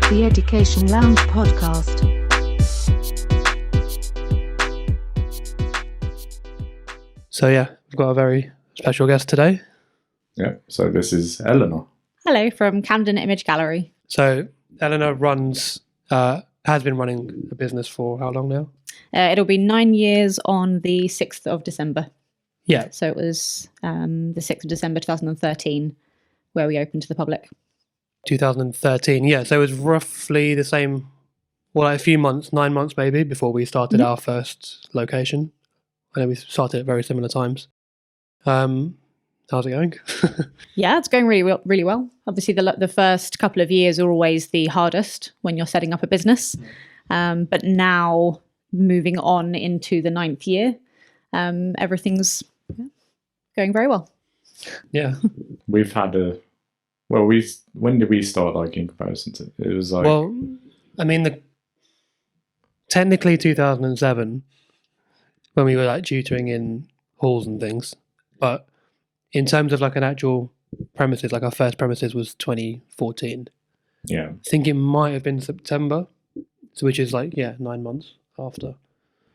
The Education Lounge podcast. So yeah, we've got a very special guest today. Yeah, so this is Elena. Hello from Camden Image Gallery. So Elena has been running a business for how long now? It'll be 9 years on the 6th of December. Yeah. So it was the 6th of December 2013 where we opened to the public. 2013, yeah. So it was roughly the same, well, like a few months, 9 months maybe, before we started our first location. I know we started at very similar times. How's it going? Yeah, it's going really well. Obviously, the first couple of years are always the hardest when you're setting up a business. But now, moving on into the 9th year, everything's going very well. Yeah. We've had when did we start, like, in comparison to, it was like... Well, I mean, technically 2007, when we were like tutoring in halls and things, but in terms of like an actual premises, like our first premises was 2014. Yeah. I think it might have been September, so which is like 9 months after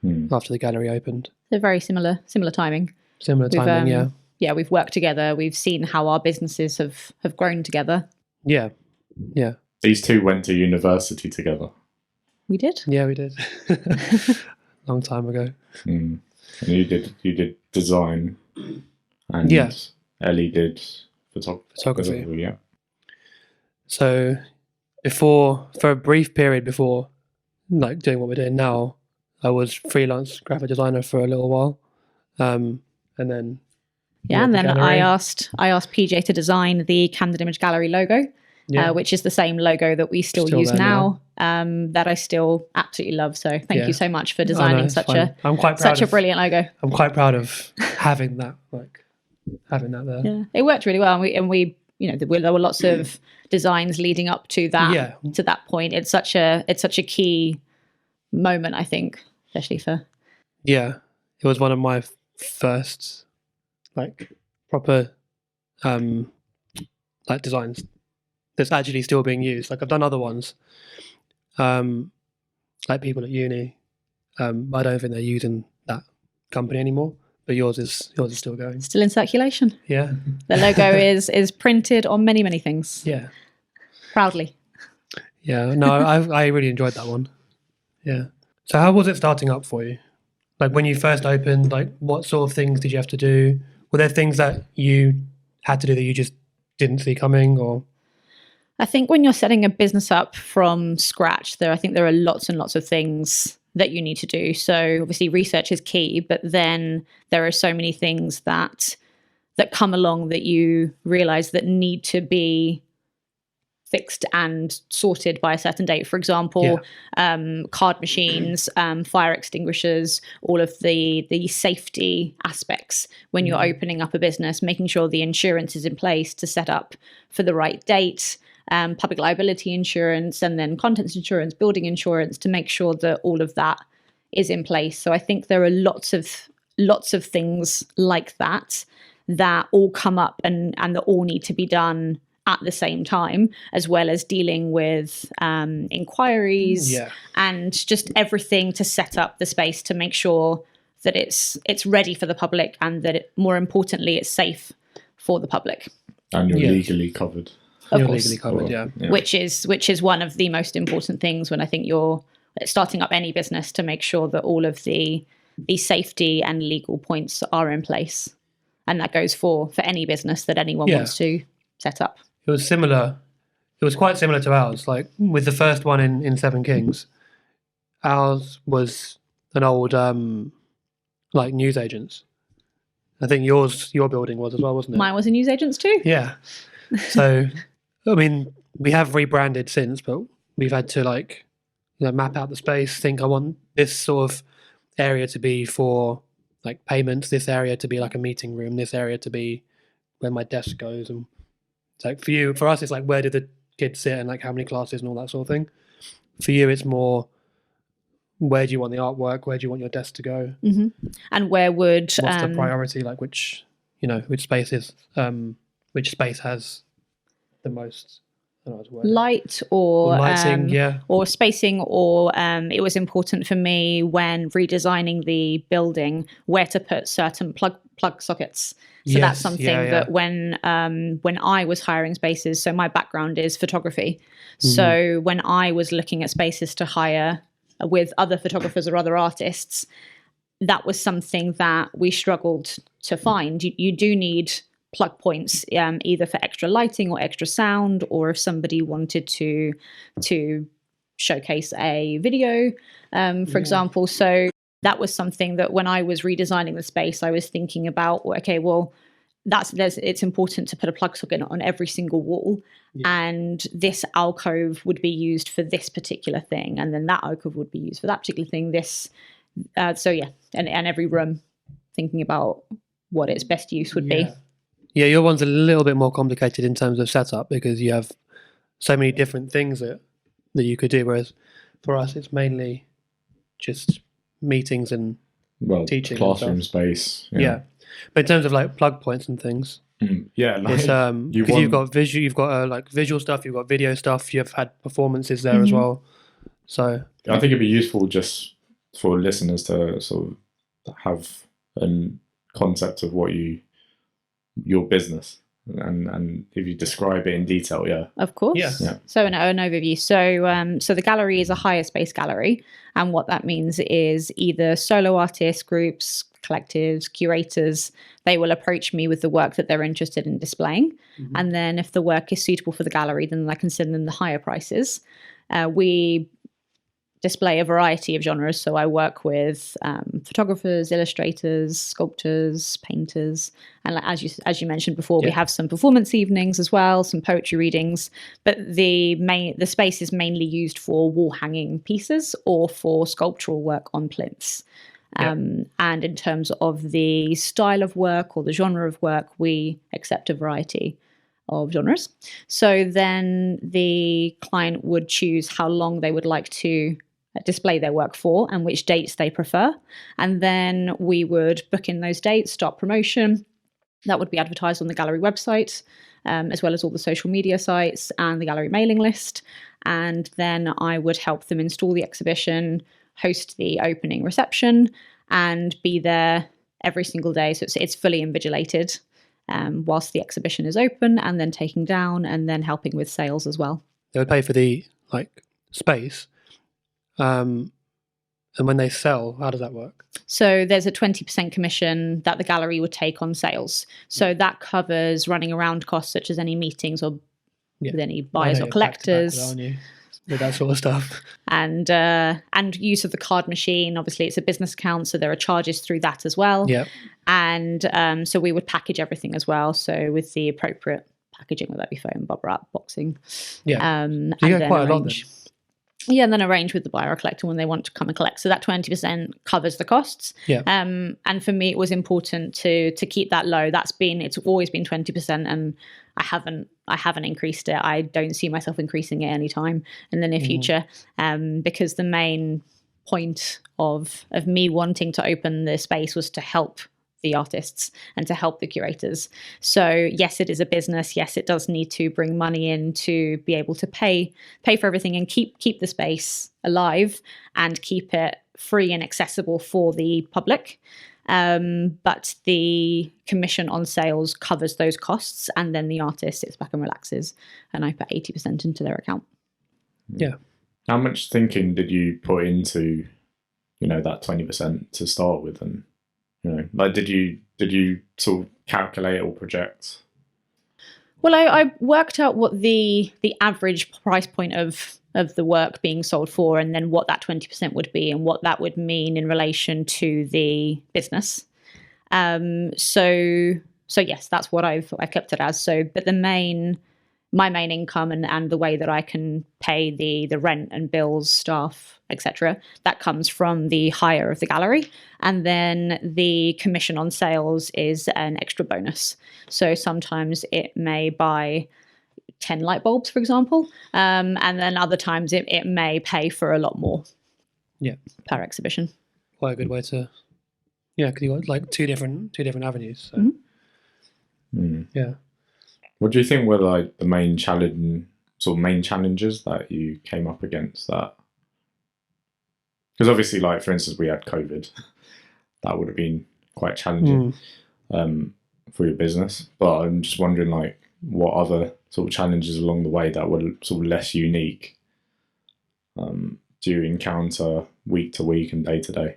the gallery opened. They're very similar timing. Similar timing, yeah. Yeah, we've worked together. We've seen how our businesses have grown together. Yeah. These two went to university together. We did. Yeah, we did. Long time ago. And you did design, and Ellie did photography. Yeah. So for a brief period before, like, doing what we're doing now, I was freelance graphic designer for a little while, and then and then I asked PJ to design the Camden Image Gallery logo, which is the same logo that we still use now. That I still absolutely love. So thank you so much for designing such a brilliant logo. I'm quite proud of having that there. Yeah, it worked really well, and we there were lots of designs leading up to that to that point. It's such a key moment, I think, especially for. Yeah, it was one of my first like proper like designs that's actually still being used. Like, I've done other ones, like people at uni. I don't think they're using that company anymore, but yours is still going. Still in circulation. Yeah. The logo is printed on many things. Yeah. Proudly. Yeah. No, I really enjoyed that one. Yeah. So how was it starting up for you? Like, when you first opened, like, what sort of things did you have to do? Were there things that you had to do that you just didn't see coming, or? I think when you're setting a business up from scratch, I think there are lots and lots of things that you need to do. So obviously research is key, but then there are so many things that come along that you realize that need to be fixed and sorted by a certain date. For example, card machines, fire extinguishers, all of the safety aspects when you're opening up a business, making sure the insurance is in place to set up for the right date, public liability insurance, and then contents insurance, building insurance, to make sure that all of that is in place. So I think there are lots of things like that all come up and that all need to be done at the same time, as well as dealing with inquiries and just everything to set up the space to make sure that it's ready for the public, and that more importantly, it's safe for the public. And you're legally covered. Of course. Legally covered, yeah. Which is one of the most important things when I think you're starting up any business, to make sure that all of the safety and legal points are in place. And that goes for any business that anyone wants to set up. It was similar. It was quite similar to ours. Like, with the first one in Seven Kings, ours was an old like newsagents. I think your building was as well, wasn't it? Mine was a newsagents too. Yeah. So, I mean, we have rebranded since, but we've had to map out the space. Think, I want this sort of area to be for like payments. This area to be like a meeting room. This area to be where my desk goes. And it's like, for us, it's like, where do the kids sit and like how many classes and all that sort of thing. For you, it's more, where do you want the artwork? Where do you want your desk to go? Mm-hmm. And what's the priority? Like, which space has the most I don't know how to word it. light or Lighting, yeah. or spacing, or it was important for me when redesigning the building where to put certain plug sockets. So Yes, that's something yeah, yeah. that when I was hiring spaces, so my background is photography. So when I was looking at spaces to hire with other photographers or other artists, that was something that we struggled to find. You do need plug points, either for extra lighting or extra sound, or if somebody wanted to showcase a video, for example. So that was something that when I was redesigning the space, I was thinking about, okay, well, it's important to put a plug socket on every single wall. And this alcove would be used for this particular thing, and then that alcove would be used for that particular thing. And every room, thinking about what its best use would be. Yeah, your one's a little bit more complicated in terms of setup because you have so many different things that you could do, whereas for us it's mainly just meetings and teaching classroom and stuff. space. Yeah, but in terms of like plug points and things, like, it's because you've got visual stuff, you've got video stuff, you've had performances there as well. So I think it'd be useful just for listeners to sort of have a concept of what your business, and if you describe it in detail. Of course. Yeah. So an overview. So the gallery is a higher space gallery, and what that means is either solo artists, groups, collectives, curators, they will approach me with the work that they're interested in displaying, and then if the work is suitable for the gallery, then I can send them the higher prices. We display a variety of genres. So I work with photographers, illustrators, sculptors, painters, and as you mentioned before, we have some performance evenings as well, some poetry readings. But the space is mainly used for wall hanging pieces or for sculptural work on plinths. And in terms of the style of work or the genre of work, we accept a variety of genres. So then the client would choose how long they would like to display their work for and which dates they prefer. And then we would book in those dates, start promotion. That would be advertised on the gallery website, as well as all the social media sites and the gallery mailing list. And then I would help them install the exhibition, host the opening reception, and be there every single day. So it's fully invigilated whilst the exhibition is open, and then taking down, and then helping with sales as well. They would pay for the space. And when they sell, how does that work? So there's a 20% commission that the gallery would take on sales. So that covers running around costs such as any meetings or with any buyers or collectors. With that sort of stuff. And use of the card machine. Obviously, it's a business account, so there are charges through that as well. Yeah. And so we would package everything as well. So with the appropriate packaging, whether that be foam, bubble wrap, boxing. Yeah. So you get quite a lot then. Yeah, and then arrange with the buyer or collector when they want to come and collect. So that 20% covers the costs. Yeah. And for me, it was important to keep that low. It's always been 20%, and I haven't increased it. I don't see myself increasing it anytime in the near future. Because the main point of me wanting to open the space was to help the artists and to help the curators. So yes, it is a business. Yes, it does need to bring money in to be able to pay for everything and keep the space alive and keep it free and accessible for the public. But the commission on sales covers those costs, and then the artist sits back and relaxes, and I put 80% into their account. Yeah. How much thinking did you put into, that 20% to start with, and did you sort of calculate or project? Well, I worked out what the average price point of the work being sold for, and then what that 20% would be, and what that would mean in relation to the business. So yes, that's what I kept it as. So, but my main income and the way that I can pay the rent and bills, staff, etc., that comes from the hire of the gallery. And then the commission on sales is an extra bonus. So sometimes it may buy 10 light bulbs, for example, and then other times it may pay for a lot more. Yeah, per exhibition. Quite a good way to, because you got two different avenues. So. Mm. Yeah. What do you think were the main challenging sort of main challenges that you came up against? That, because obviously, like for instance, we had COVID, that would have been quite challenging for your business. But I'm just wondering, like, what other sort of challenges along the way that were sort of less unique do you encounter week to week and day to day?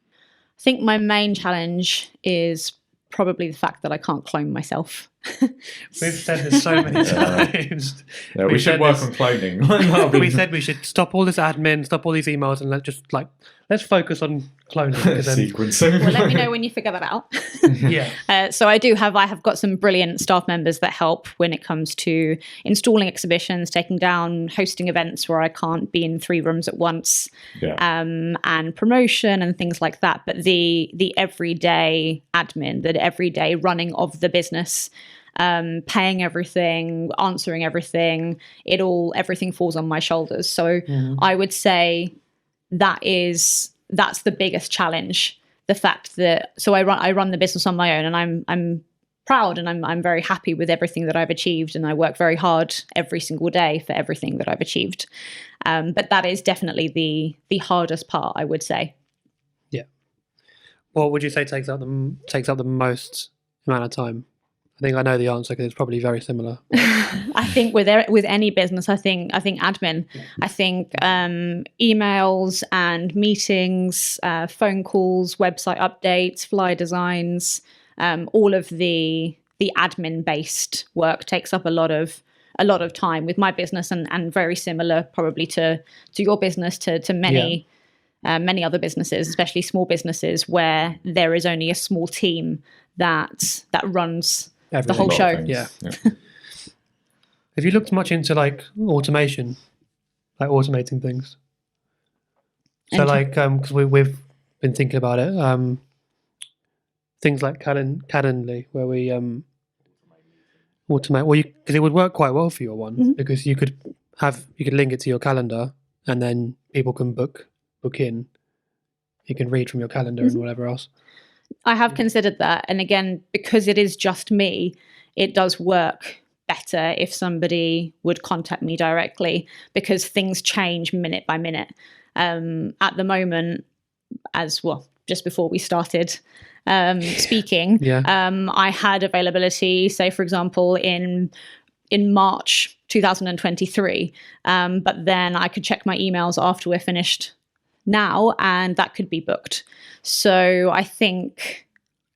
I think my main challenge is probably the fact that I can't clone myself. We've said this so many times. Yeah, we should work on cloning. We said we should stop all this admin, stop all these emails, and let's focus on cloning. Sequencing. Well, let me know when you figure that out. Yeah. So I have got some brilliant staff members that help when it comes to installing exhibitions, taking down, hosting events where I can't be in 3 rooms at once, and promotion and things like that. But the everyday admin, the everyday running of the business, paying everything, answering everything, everything falls on my shoulders. So I would say that's the biggest challenge. The fact that I run the business on my own, and I'm proud and I'm very happy with everything that I've achieved, and I work very hard every single day for everything that I've achieved. But that is definitely the hardest part, I would say. Yeah. What would you say takes up the most amount of time? I think I know the answer because it's probably very similar. I think with any business, I think admin. I think emails and meetings, phone calls, website updates, flyer designs, all of the admin based work takes up a lot of time with my business, and very similar probably to your business, to many other businesses, especially small businesses where there is only a small team that runs the whole show. Yeah. Have you looked much into like automation, like automating things? So because we've been thinking about it, things like Calendly, where we automate. Well, because it would work quite well for your one, because you could link it to your calendar, and then people can book in. You can read from your calendar and whatever else. I have considered that. And again, because it is just me, it does work better if somebody would contact me directly, because things change minute by minute. At the moment, just before we started speaking, I had availability, say, for example, in March 2023, but then I could check my emails after we're finished now, and that could be booked. So I think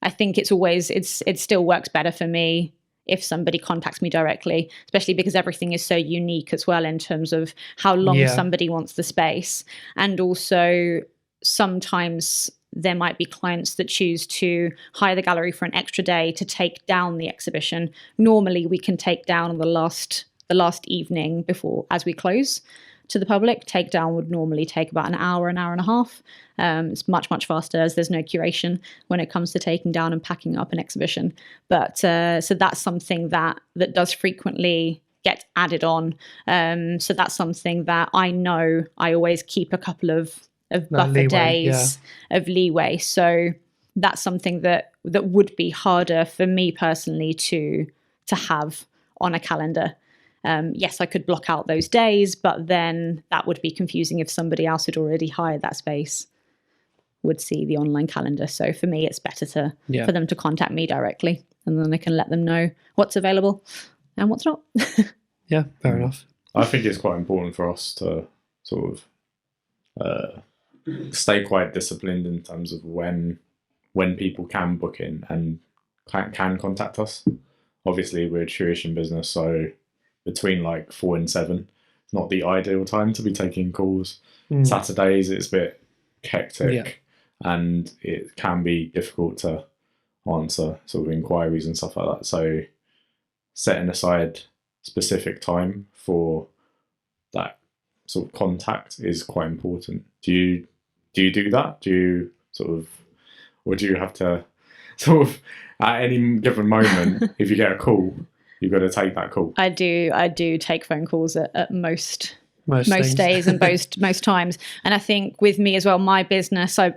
it still works better for me if somebody contacts me directly, especially because everything is so unique as well in terms of how long somebody wants the space. And also sometimes there might be clients that choose to hire the gallery for an extra day to take down the exhibition. Normally we can take down on the last evening before, as we close to the public. Takedown would normally take about an hour and a half. It's much, much faster, as there's no curation when it comes to taking down and packing up an exhibition. But so that's something that does frequently get added on. So that's something that I know I always keep a couple of buffer days of leeway. So that's something that would be harder for me personally to have on a calendar. Yes, I could block out those days, but then that would be confusing if somebody else had already hired that space would see the online calendar. So for me, it's better for them to contact me directly, and then I can let them know what's available and what's not. Yeah, fair enough. I think it's quite important for us to sort of stay quite disciplined in terms of when people can book in and can contact us. Obviously, we're a tuition business, so between like 4 and 7, it's not the ideal time to be taking calls. Saturdays, it's a bit hectic, and it can be difficult to answer sort of inquiries and stuff like that. So setting aside specific time for that sort of contact is quite important. Do you do that? Do you sort of, or do you have to sort of at any given moment, if you get a call, you've got to take that call? I do take phone calls at most Most days and most times. And I think with me as well, my business I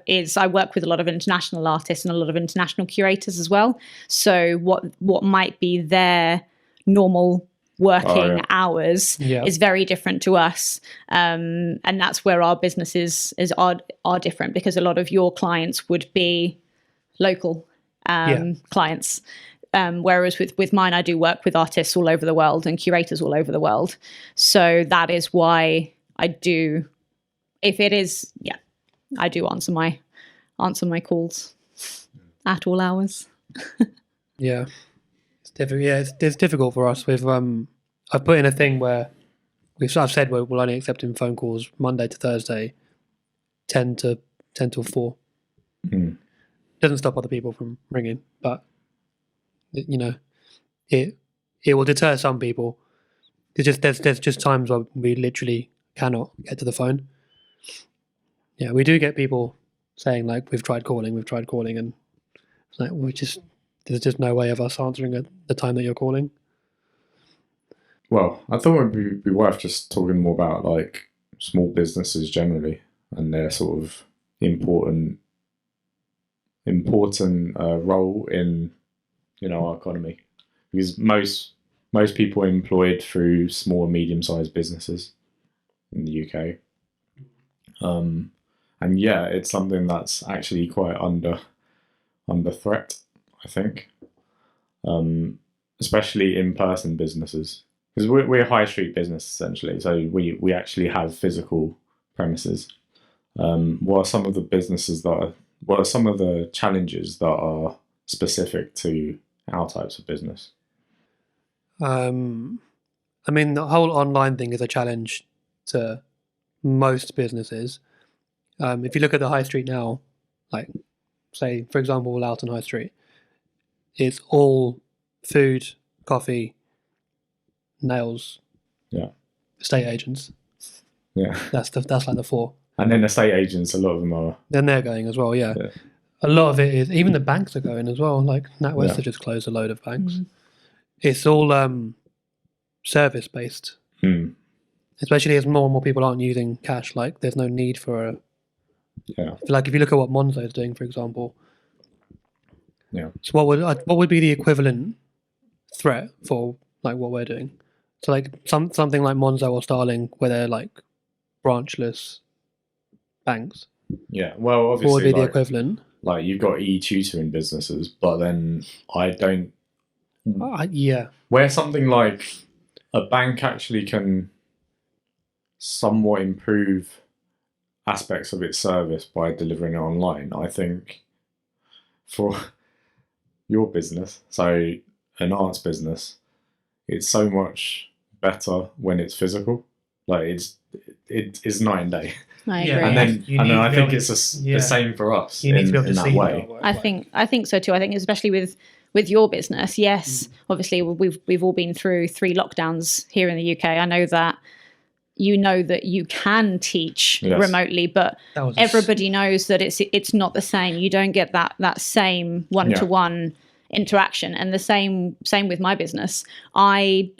work with a lot of international artists and a lot of international curators as well. So what might be their normal working hours Yeah. is very different to us. And that's where our businesses are different, because a lot of your clients would be local clients. Whereas with mine, I do work with artists all over the world and curators all over the world. So that is why I do, if it is, I do answer my calls at all hours. Yeah, it's difficult. Yeah, it's difficult for us. I've put in a thing where I've said we'll only accept in phone calls Monday to Thursday, 10 till 4. Doesn't stop other people from ringing, but it will deter some people. There's just times where we literally cannot get to the phone. Yeah, we do get people saying like we've tried calling, and it's like there's just no way of us answering at the time that you're calling. Well, I thought it would be worth just talking more about like small businesses generally and their sort of important role in our economy, because most people are employed through small and medium-sized businesses in the UK, and it's something that's actually quite under threat, I think, especially in-person businesses, because we're a high street business essentially, so we actually have physical premises. What are some of the challenges that are specific to our types of business? I mean, the whole online thing is a challenge to most businesses. If you look at the high street now, like say for example Loughton High Street, it's all food, coffee, nails, estate agents. Yeah, that's like the 4. And then estate agents, a lot of them are. Then they're going as well. Yeah. A lot of it is, even the banks are going as well. Like NatWest have just closed a load of banks. It's all service based, especially as more and more people aren't using cash. Like there's no need for like if you look at what Monzo is doing, for example. Yeah. So what would be the equivalent threat for like what we're doing? So like something like Monzo or Starling, where they're like branchless banks. Yeah. Well, obviously, what would be the equivalent? Like you've got e-tutoring businesses, but then I don't. Where something like a bank actually can somewhat improve aspects of its service by delivering it online, I think for your business, so an arts business, it's so much better when it's physical. Like it's night and day. I agree. And then I think it's the same for us in that way. I think so too. I think especially with your business, yes, obviously we've all been through 3 lockdowns here in the UK. I know that you can teach remotely, but everybody knows that it's not the same. You don't get that same one-to-one interaction. And the same with my business. I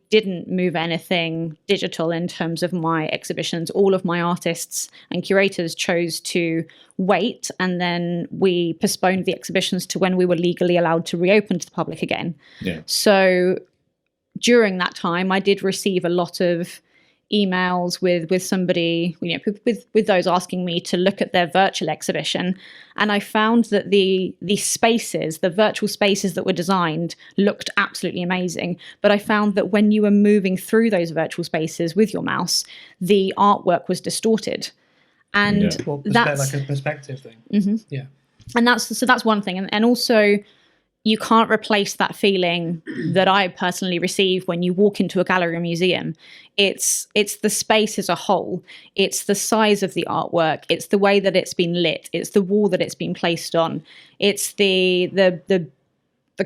didn't move anything digital in terms of my exhibitions. All of my artists and curators chose to wait, and then we postponed the exhibitions to when we were legally allowed to reopen to the public again. So during that time I did receive a lot of emails with somebody, with those asking me to look at their virtual exhibition, and I found that the virtual spaces that were designed looked absolutely amazing, but I found that when you were moving through those virtual spaces with your mouse, the artwork was distorted, and that's like a perspective thing. And that's one thing, and also you can't replace that feeling that I personally receive when you walk into a gallery or museum. It's the space as a whole. It's the size of the artwork. It's the way that it's been lit. It's the wall that it's been placed on. It's the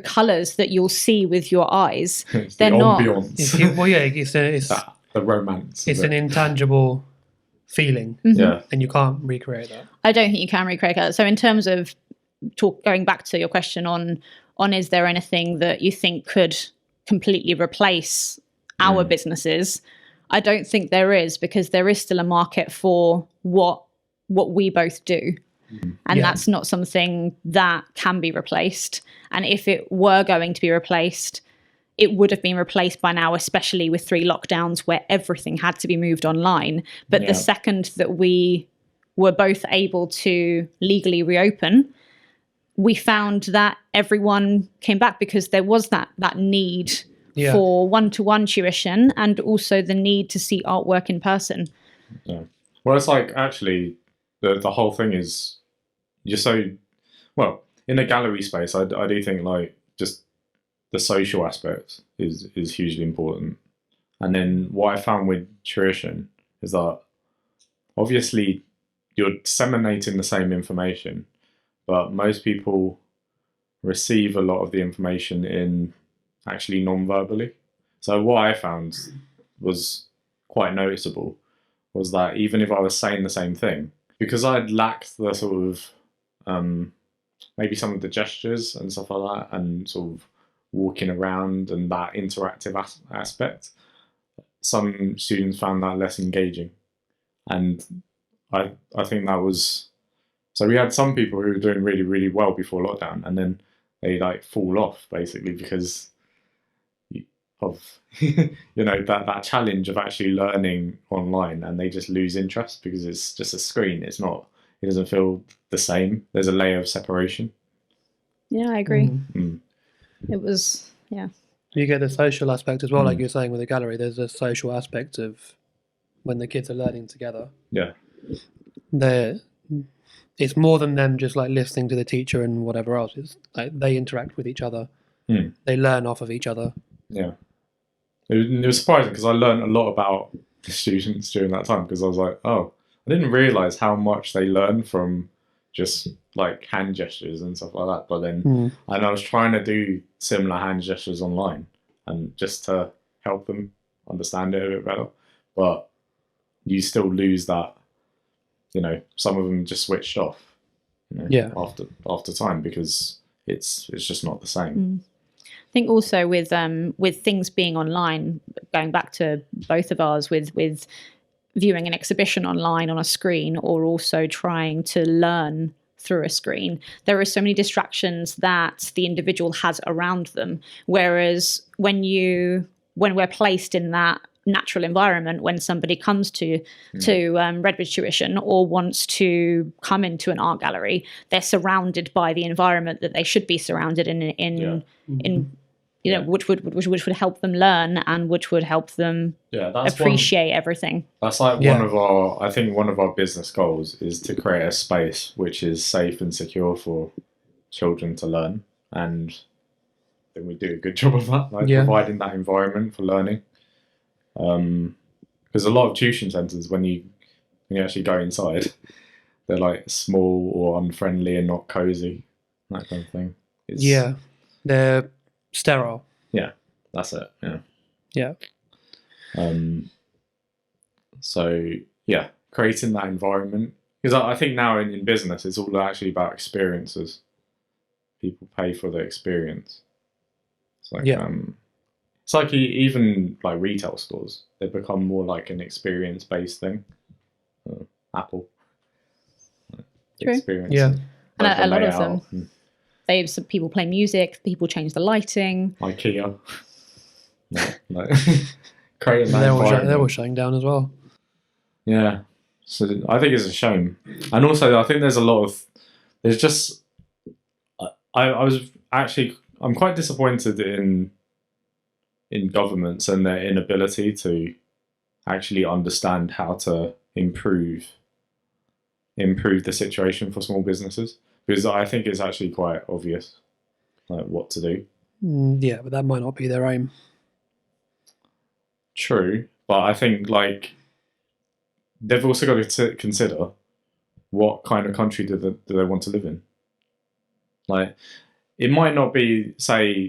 colours that you'll see with your eyes. They're the not. Ambience. It's the romance. It's an intangible feeling, and you can't recreate that. I don't think you can recreate that. So in terms of going back to your question on is there anything that you think could completely replace our businesses, I don't think there is, because there is still a market for what we both do, and that's not something that can be replaced. And if it were going to be replaced, it would have been replaced by now, especially with 3 lockdowns where everything had to be moved online. But the second that we were both able to legally reopen, we found that everyone came back because there was that need for one-to-one tuition, and also the need to see artwork in person. Yeah. Well, it's like, actually, the whole thing is, you're so, well, in the gallery space, I do think, like, just the social aspect is hugely important. And then what I found with tuition is that, obviously, you're disseminating the same information, but most people receive a lot of the information in actually non-verbally. So what I found was quite noticeable was that even if I was saying the same thing, because I'd lacked the sort of maybe some of the gestures and stuff like that, and sort of walking around and that interactive aspect, some students found that less engaging. And I think that was, so we had some people who were doing really, really well before lockdown, and then they like fall off basically because of that challenge of actually learning online, and they just lose interest because it's just a screen. It doesn't feel the same. There's a layer of separation. Yeah, I agree. It was, You get the social aspect as well, like you're saying with the gallery. There's a social aspect of when the kids are learning together. Yeah. It's more than them just like listening to the teacher and whatever else. It's like they interact with each other. They learn off of each other. Yeah. It was surprising because I learned a lot about the students during that time, because I was like, oh, I didn't realise how much they learn from just like hand gestures and stuff like that. But then, and I was trying to do similar hand gestures online, and just to help them understand it a bit better. But you still lose that, some of them just switched off, after time, because it's just not the same. I think also with things being online, going back to both of ours, with viewing an exhibition online on a screen, or also trying to learn through a screen, there are so many distractions that the individual has around them. Whereas when we're placed in that natural environment, when somebody comes to Redbridge Tuition or wants to come into an art gallery, they're surrounded by the environment that they should be surrounded in which would help them learn, and which would help them appreciate everything. That's like one of our business goals is to create a space which is safe and secure for children to learn, and then we do a good job of that, providing that environment for learning. Because a lot of tuition centres, when you actually go inside, they're like small or unfriendly and not cozy, that kind of thing. They're sterile. Yeah, that's it. Yeah. So creating that environment, because I think now in business it's all actually about experiences. People pay for the experience. It's like it's like even like retail stores, they become more like an experience-based thing. Apple. True. Experience. Yeah. And a lot of them. Some people play music, people change the lighting. IKEA. Creating that environment. They're all shutting down as well. Yeah. So I think it's a shame. And also I think I'm quite disappointed in governments and their inability to actually understand how to improve the situation for small businesses, because I think it's actually quite obvious what to do. Yeah, but that might not be their aim. True, but I think they've also got to consider what kind of country do they want to live in. It might not be, so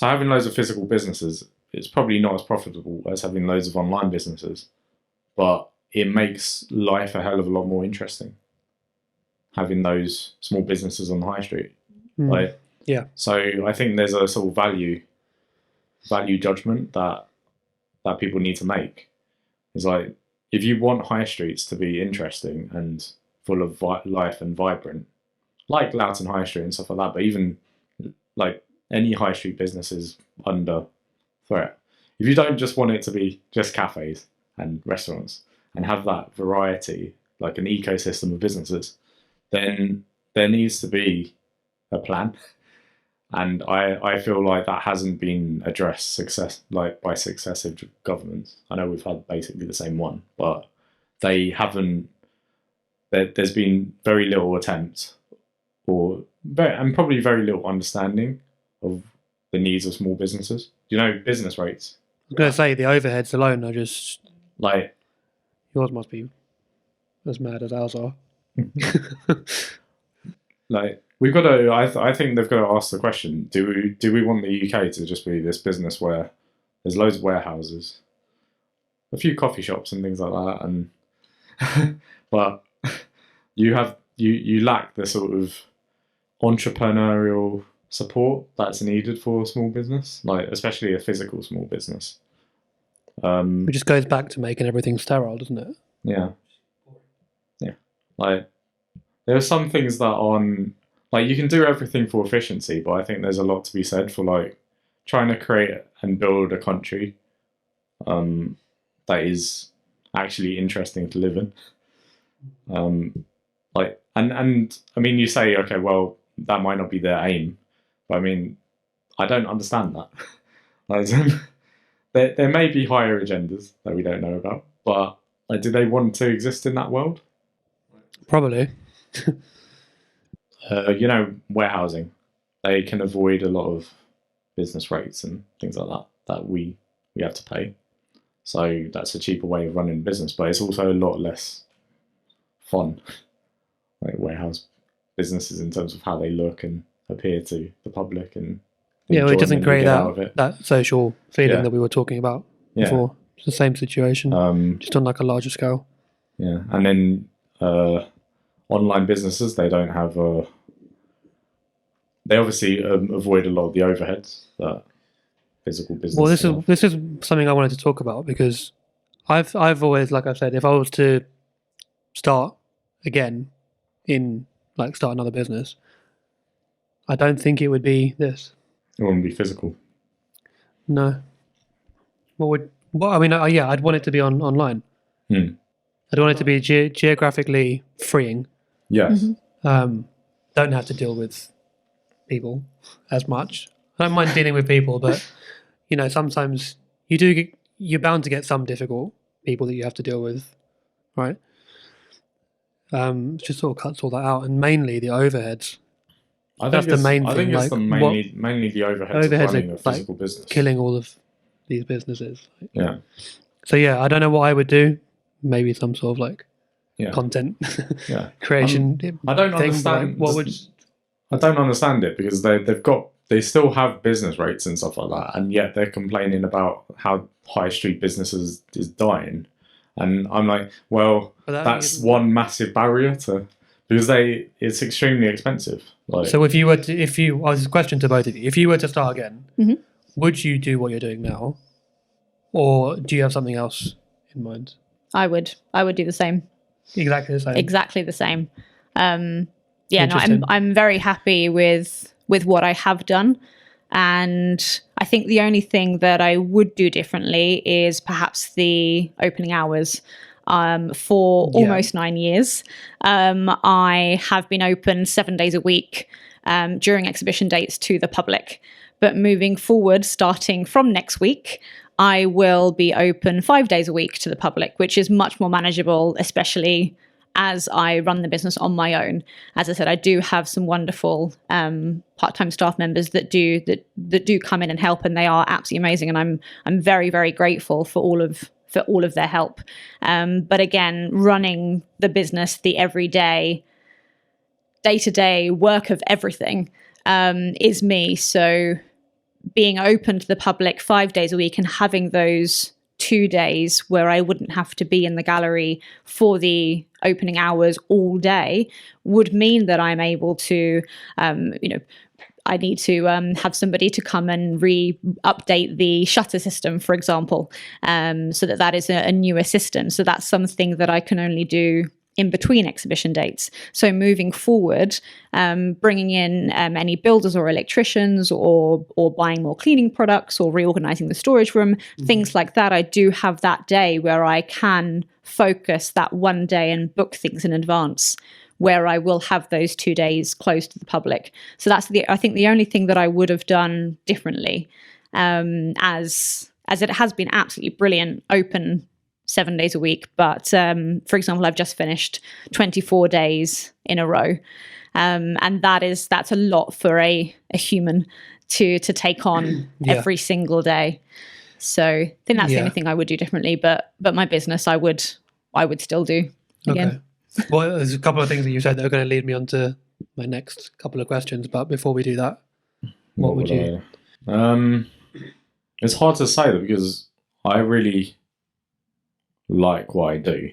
having loads of physical businesses, it's probably not as profitable as having loads of online businesses, but it makes life a hell of a lot more interesting, having those small businesses on the high street. So I think there's a sort of value judgment that people need to make. It's like, if you want high streets to be interesting and full of life and vibrant, like Loughton High Street and stuff like that, but even like any high street business is under threat. If you don't just want it to be just cafes and restaurants and have that variety, like an ecosystem of businesses, then there needs to be a plan. And I feel like that hasn't been addressed by successive governments. I know we've had basically the same one, but they haven't. There's been very little attempt, and probably very little understanding of the needs of small businesses. Business rates. I was going to say the overheads alone are just like yours must be as mad as ours are. Like we've got to. I think they've got to ask the question: Do we want the UK to just be this business where there's loads of warehouses, a few coffee shops and things like that, and but you lack the sort of entrepreneurial support that's needed for a small business, like especially a physical small business. It just goes back to making everything sterile, doesn't it? Yeah. Like there are some things that like you can do everything for efficiency, but I think there's a lot to be said for like trying to create and build a country that is actually interesting to live in. Like and I mean, you say, okay, well, that might not be their aim, but I mean, I don't understand that. Like, there may be higher agendas that we don't know about, but like, do they want to exist in that world? Probably. Warehousing, they can avoid a lot of business rates and things like that we have to pay. So that's a cheaper way of running a business, but it's also a lot less fun, like warehouse businesses, in terms of how they look and appear to the public. And it doesn't create that social feeling that we were talking about before. It's the same situation, just on like a larger scale. Yeah, and then online businesses, they don't have they obviously avoid a lot of the overheads that physical businesses. Well, this is something I wanted to talk about, because I've always, like I said, if I was to start again start another business, I don't think it would be this. It wouldn't be physical. No. I'd want it to be online. I'd want it to be geographically freeing. Yes. Don't have to deal with people as much. I don't mind dealing with people, but sometimes you're bound to get some difficult people that you have to deal with, right? It just sort of cuts all that out, and mainly the overheads. That's the main thing. I think it's mainly the overheads of running a physical business, killing all of these businesses. Yeah. So I don't know what I would do. Maybe some sort of content creation. I don't understand. I don't understand it, because they still have business rates and stuff like that, and yet they're complaining about how high street businesses is dying. And I'm like, well, that's one massive barrier because it's extremely expensive. Like, so if you were to, I was a question to both of you. If you were to start again, would you do what you're doing now, or do you have something else in mind? I would do the same. Exactly the same. Exactly the same. I'm very happy with what I have done. And I think the only thing that I would do differently is perhaps the opening hours. For almost 9 years, I have been open 7 days a week during exhibition dates to the public. But moving forward, starting from next week, I will be open 5 days a week to the public, which is much more manageable, especially as I run the business on my own. As I said, I do have some wonderful part-time staff members that do come in and help, and they are absolutely amazing. And I'm very, very grateful for all of their help. But again, running the business, the everyday, day-to-day work of everything is me. So being open to the public 5 days a week and having those 2 days where I wouldn't have to be in the gallery for the opening hours all day would mean that I'm able to, I need to have somebody to come and update the shutter system, for example, so that is a newer system. So that's something that I can only do in between exhibition dates. So moving forward, bringing in any builders or electricians, or buying more cleaning products, or reorganizing the storage room, things like that. I do have that day where I can focus that one day and book things in advance, where I will have those 2 days closed to the public. So that's I think the only thing that I would have done differently, as it has been absolutely brilliant, open 7 days a week. But for example, I've just finished 24 days in a row. And that's a lot for a human to take on every single day. So I think that's the only thing I would do differently. But my business, I would still do again. Okay. Well, there's a couple of things that you said that are going to lead me on to my next couple of questions. But before we do that, what would you? It's hard to say, because I really like what I do,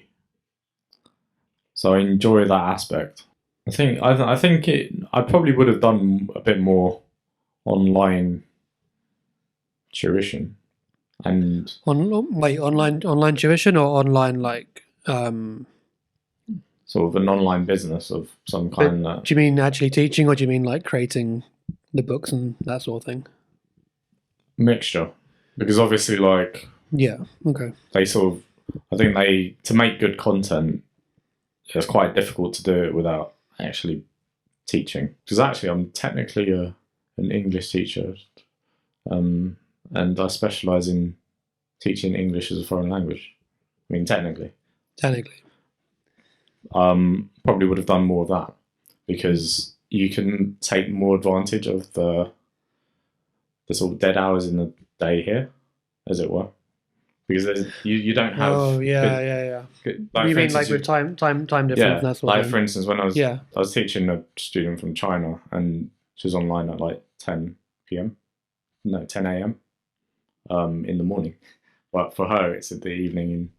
so I enjoy that aspect. I think I probably would have done a bit more online tuition and online tuition, or online like sort of an online business of some kind. Do you mean actually teaching, or do you mean like creating the books and that sort of thing? Mixture, because obviously, like, they sort of, I think to make good content, it's quite difficult to do it without actually teaching. Because actually, I'm technically an English teacher, and I specialise in teaching English as a foreign language. I mean, technically. Probably would have done more of that, because you can take more advantage of the sort of dead hours in the day here, as it were, because you don't have. Oh yeah. Like, you mean like with time difference? Yeah, and that sort like of thing? for instance, when I was teaching a student from China, and she was online at like 10 a.m. In the morning, but for her it's at the evening in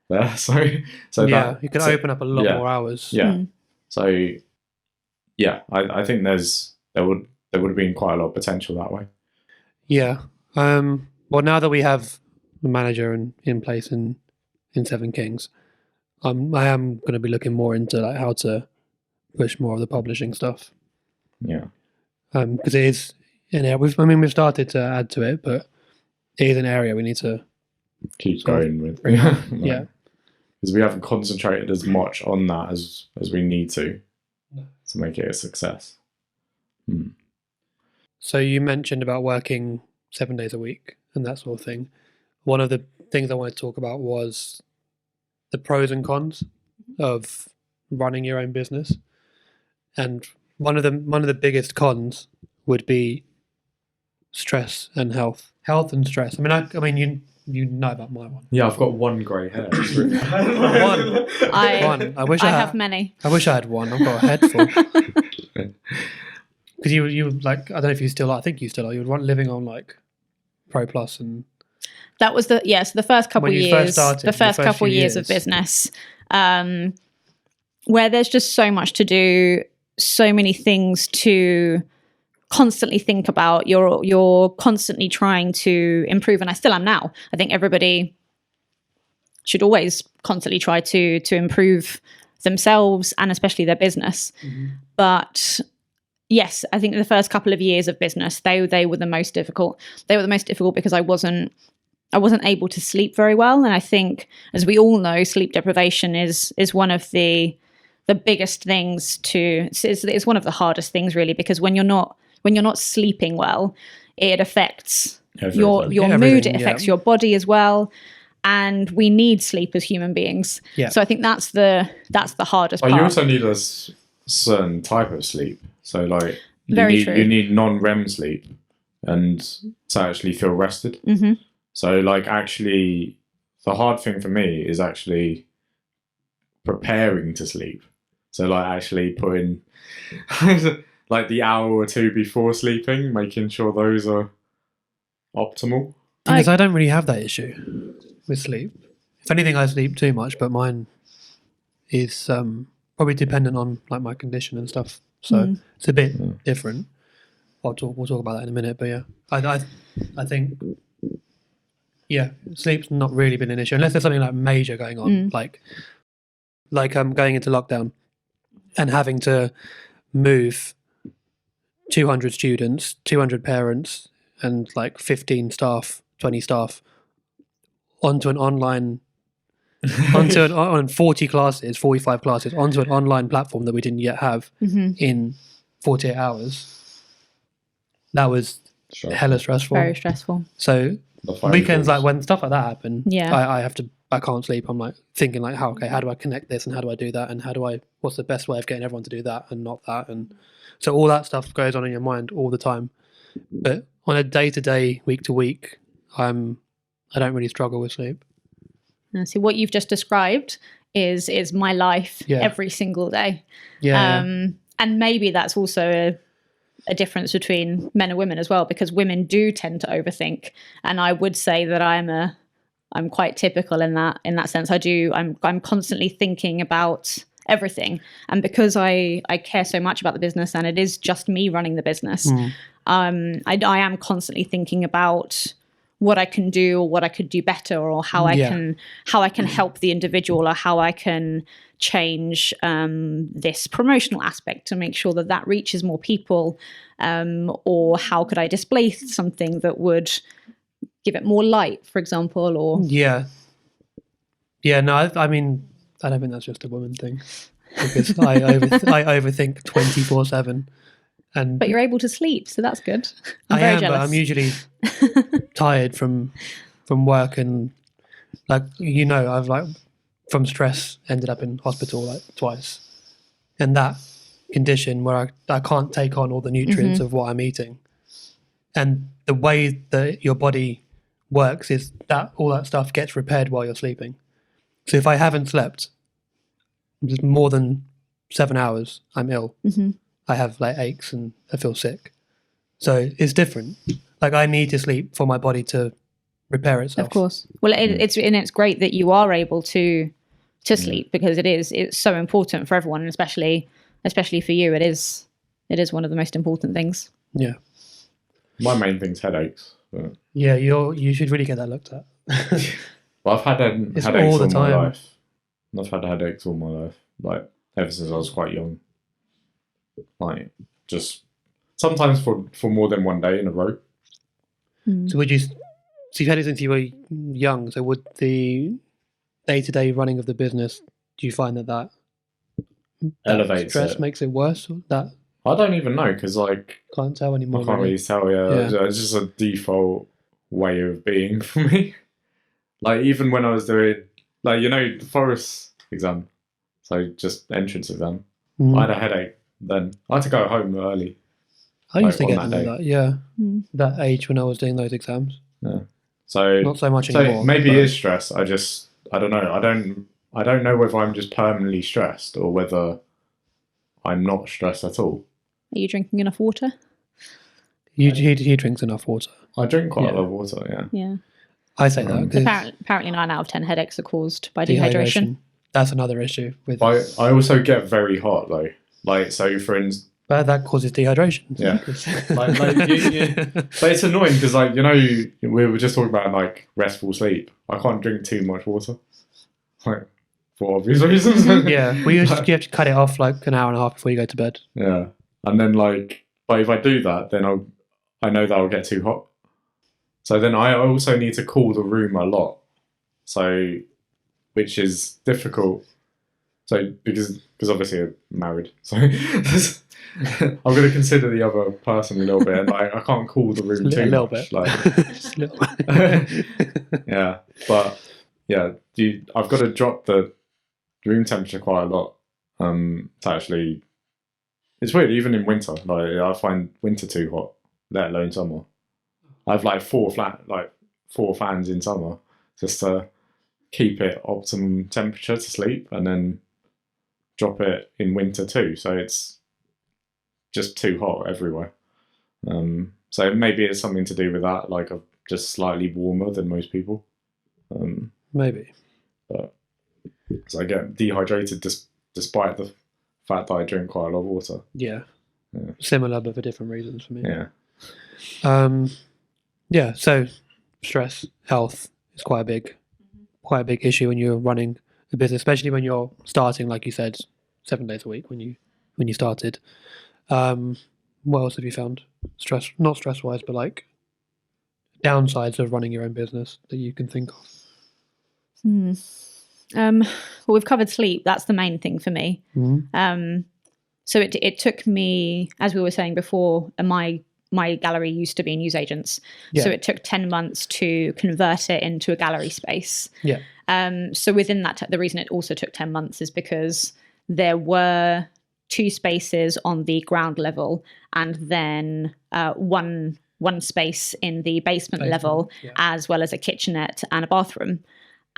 there. So you can open up a lot more hours. Yeah. So I think there would have been quite a lot of potential that way. Yeah. Well, now that we have the manager in place in Seven Kings, I am going to be looking more into like how to push more of the publishing stuff. Yeah. Because it is an area. We've started to add to it, but it is an area we need to keep going with. Yeah. Because we haven't concentrated as much on that as we need to make it a success. So you mentioned about working 7 days a week and that sort of thing. One of the things I wanted to talk about was the pros and cons of running your own business. And one of the biggest cons would be stress and health. Health and stress. I mean you know about my one. Yeah, I've got one grey hair. One. I wish I have many. I wish I had one. I've got a head full. Because you like, I don't know if you still are. I think you still are. You were living on like Pro Plus, and that was the first couple when you years. Started, the first couple years of business, where there's just so much to do, so many things to constantly think about. You're constantly trying to improve, and I still am now. I think everybody should always constantly try to improve themselves and especially their business. But yes, I think the first couple of years of business, they were the most difficult. They were the most difficult because I wasn't able to sleep very well. And I think, as we all know, sleep deprivation is one of the biggest things it's one of the hardest things, really, because when you're not sleeping well, it affects your mood, it affects your body as well. And we need sleep as human beings. Yeah. So I think that's the hardest part. You also need a certain type of sleep. So like you need non-REM sleep and to actually feel rested. So like actually the hard thing for me is actually preparing to sleep. So like actually putting like the hour or two before sleeping, making sure those are optimal. Because I don't really have that issue with sleep. If anything, I sleep too much, but mine is probably dependent on like my condition and stuff. So it's a bit different. We'll talk about that in a minute. But yeah, I think sleep's not really been an issue unless there's something like major going on, like like going into lockdown and having to move 200 students, 200 parents, and like 15 staff, 20 staff onto an online, on 40 classes, 45 classes, onto an online platform that we didn't yet have in 48 hours. That was hella stressful. Very stressful. So weekends, calls. like when stuff like that happen, Yeah. I can't sleep. I'm like thinking like, how do I connect this and how do I do that and what's the best way of getting everyone to do that and not that, and so all that stuff goes on in your mind all the time. But on a day-to-day, week-to-week, I don't really struggle with sleep. So what you've just described is my life every single day. Yeah. And maybe that's also a difference between men and women as well, because women do tend to overthink, and I would say that I'm quite typical in that sense. I'm constantly thinking about everything, and because I care so much about the business and it is just me running the business, I am constantly thinking about what I can do or what I could do better, or how I can help the individual, or how I can change this promotional aspect to make sure that reaches more people, or how could I display something that would give it more light, for example, or no, I mean, I don't think that's just a woman thing, because I overthink 24/7. But you're able to sleep, so that's good. I'm I very am, jealous. but I'm usually tired from work, and like I've like from stress ended up in hospital like twice, and that condition where I can't take on all the nutrients of what I'm eating, and the way that your body works is that all that stuff gets repaired while you're sleeping. So if I haven't slept more than 7 hours, I'm ill. I have like aches and I feel sick. So it's different. Like I need to sleep for my body to repair itself. Of course. Well, it's great that you are able to sleep, because it's so important for everyone, and especially for you. It is one of the most important things. Yeah. My main thing's headaches. But... Yeah, you should really get that looked at. Well, I've had headaches all the my time. life. I've had headaches all my life, like ever since I was quite young. Like just sometimes for more than one day in a row. So you've had it since you were young. So would the day-to-day running of the business, do you find that Elevates stress it. makes it worse? Or that I don't even know, because like can't tell anymore. I can't really tell. Yeah, it's just a default way of being for me. Like even when I was doing the forest exam, so just entrance exam, I had a headache. Then I had to go home early. I used to on get that them at day. that, yeah. That age when I was doing those exams. Yeah. So not so much anymore. So maybe it is stress. I don't know. I don't know whether I'm just permanently stressed or whether I'm not stressed at all. Are you drinking enough water? He drinks enough water. I drink quite a lot of water, yeah. Yeah. I say that. 'Cause Apparently 9 out of 10 headaches are caused by dehydration. That's another issue. I also get very hot though. Like, so for instance... But that causes dehydration. Yeah. But it's annoying because, like, we were just talking about, like, restful sleep. I can't drink too much water. Like, for obvious reasons. Yeah. You have to cut it off, like, an hour and a half before you go to bed. Yeah. And then, like, but if I do that, then I know that I'll get too hot. So then I also need to cool the room a lot. So, which is difficult. So, because obviously I'm married. So, I'm going to consider the other person a little bit. And I can't cool the room too little much. bit. Like, Just a little bit. yeah. But, yeah, I've got to drop the room temperature quite a lot to actually... It's weird, even in winter. Like, I find winter too hot, let alone summer. I have like four fans in summer just to keep it optimum temperature to sleep, and then drop it in winter too. So it's just too hot everywhere. So maybe it's something to do with that. Like I'm just slightly warmer than most people. Maybe. But so I get dehydrated despite the fact that I drink quite a lot of water. Yeah. Similar, but for different reasons for me. Yeah. Yeah. So stress, health is quite a big issue when you're running the business, especially when you're starting, like you said, 7 days a week when you started. What else have you found? Not stress wise, but like downsides of running your own business that you can think of. Well, we've covered sleep. That's the main thing for me. So it took me, as we were saying before, my gallery used to be newsagents. So it took 10 months to convert it into a gallery space. So within that, the reason it also took 10 months is because there were 2 spaces on the ground level and then one space in the basement level, as well as a kitchenette and a bathroom.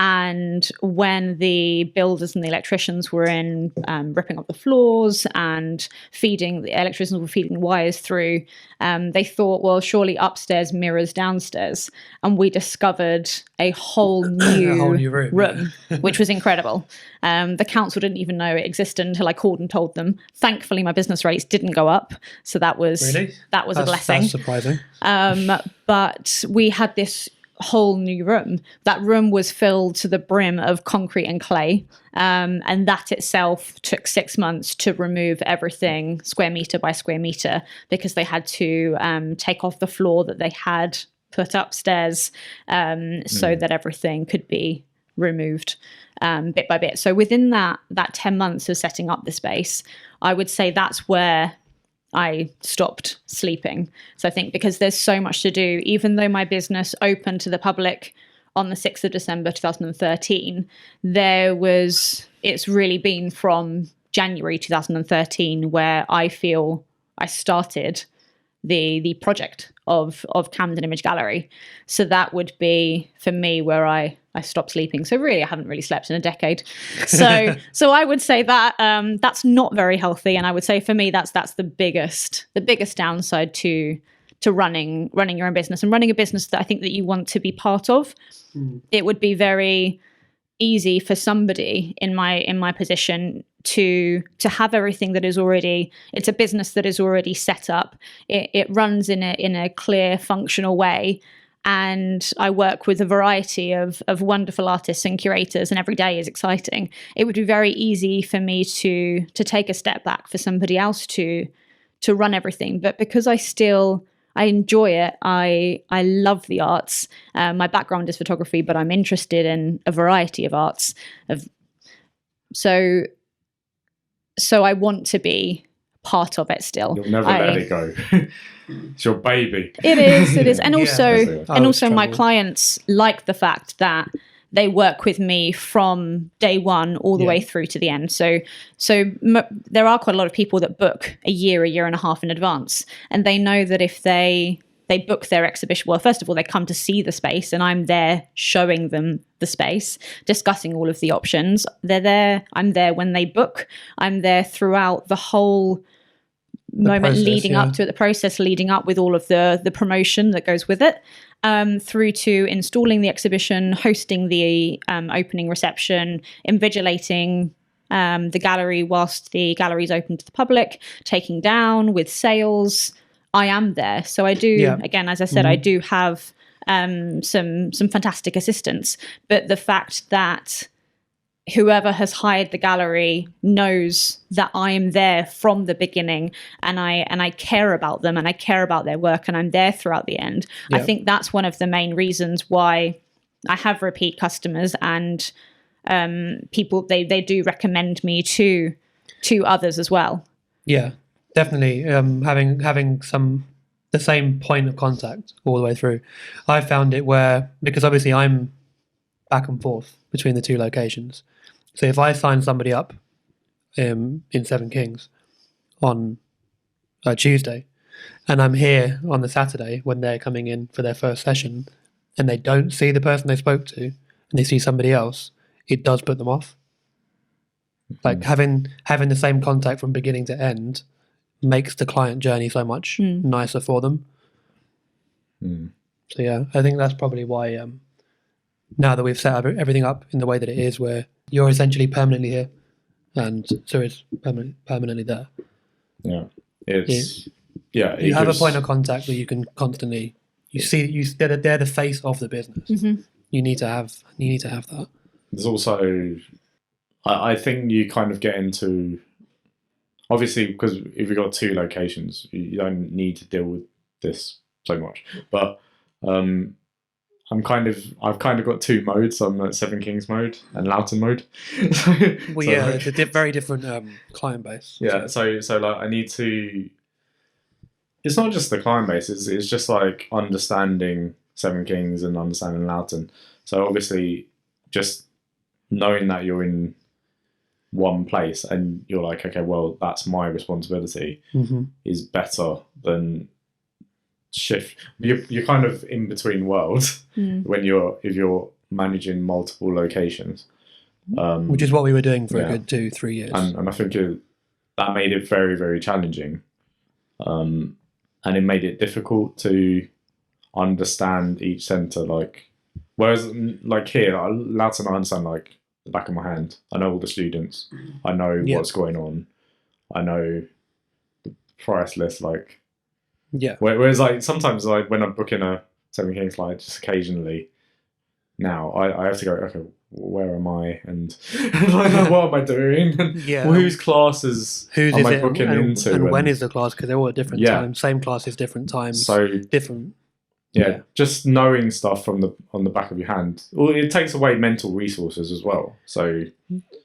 And when the builders and the electricians were in ripping up the floors and the electricians were feeding wires through, they thought, well, surely upstairs mirrors downstairs. And we discovered a whole new room, which was incredible. The council didn't even know it existed until I called and told them. Thankfully, my business rates didn't go up. So that was a blessing. That's surprising. But we had this whole new room. That room was filled to the brim of concrete and clay, and that itself took 6 months to remove everything square meter by square meter, because they had to take off the floor that they had put upstairs, so that everything could be removed bit by bit. So within that 10 months of setting up the space, I would say that's where I stopped sleeping. So I think because there's so much to do, even though my business opened to the public on the 6th of December 2013, it's really been from January 2013 where I feel I started the project of Camden Image Gallery. So that would be for me where I stopped sleeping. So really, I haven't really slept in a decade. So I would say that that's not very healthy. And I would say for me, that's the biggest downside to running your own business and running a business that I think that you want to be part of. It would be very easy for somebody in my position to have everything that is already, it's a business that is already set up. It runs in a clear, functional way. And I work with a variety of wonderful artists and curators, and every day is exciting. It would be very easy for me to take a step back for somebody else to run everything. But because I enjoy it, I love the arts. My background is photography, but I'm interested in a variety of arts. So I want to be part of it still. You'll never let it go. It's your baby. It is. And also my clients like the fact that they work with me from day one all the way through to the end. So there are quite a lot of people that book a year and a half in advance, and they know that if they book their exhibition, well, first of all, they come to see the space, and I'm there showing them the space, discussing all of the options. I'm there when they book. I'm there throughout the whole moment leading up to it, the process leading up with all of the promotion that goes with it, through to installing the exhibition, hosting the opening reception, invigilating the gallery whilst the gallery is open to the public, taking down with sales. I am there. So I do, again, as I said, I do have some fantastic assistants, but the fact that whoever has hired the gallery knows that I am there from the beginning, and I care about them and I care about their work, and I'm there throughout the end. I think that's one of the main reasons why I have repeat customers, and people they do recommend me to others as well. Yeah, definitely. Having the same point of contact all the way through. I found it because obviously I'm back and forth between the 2 locations. So if I sign somebody up in Seven Kings on a Tuesday, and I'm here on the Saturday when they're coming in for their first session, and they don't see the person they spoke to, and they see somebody else, it does put them off. Like having the same contact from beginning to end makes the client journey so much nicer for them. So yeah, I think that's probably why now that we've set everything up in the way that it is, where you're essentially permanently here and so it's permanently there. You have a point of contact that you can constantly they're the face of the business. You need to have that. There's also I think you kind of get into, obviously, because if you've got 2 locations, you don't need to deal with this so much. But I've kind of got 2 modes. I'm at Seven Kings mode and Loughton mode. Well, yeah, it's a very different client base. Yeah, so like I need to. It's not just the client base. It's just like understanding Seven Kings and understanding Loughton. So obviously, just knowing that you're in one place and you're like, okay, well, that's my responsibility, is better than shift. You're kind of in between worlds when if you're managing multiple locations, which is what we were doing for a good 2-3 years. And I think that made it very, very challenging, and it made it difficult to understand each centre. Like, whereas like here, Loughton, I understand like the back of my hand. I know all the students. I know what's going on. I know the price list. Like, Whereas like sometimes like when I'm booking a Seven Kings flight, just occasionally now I have to go, okay, where am I? And like, what am I doing? And whose classes am I booking into? And when is the class? Because they're all at different times. Same classes, different times. So different. Yeah, just knowing stuff on the back of your hand. Well, it takes away mental resources as well. So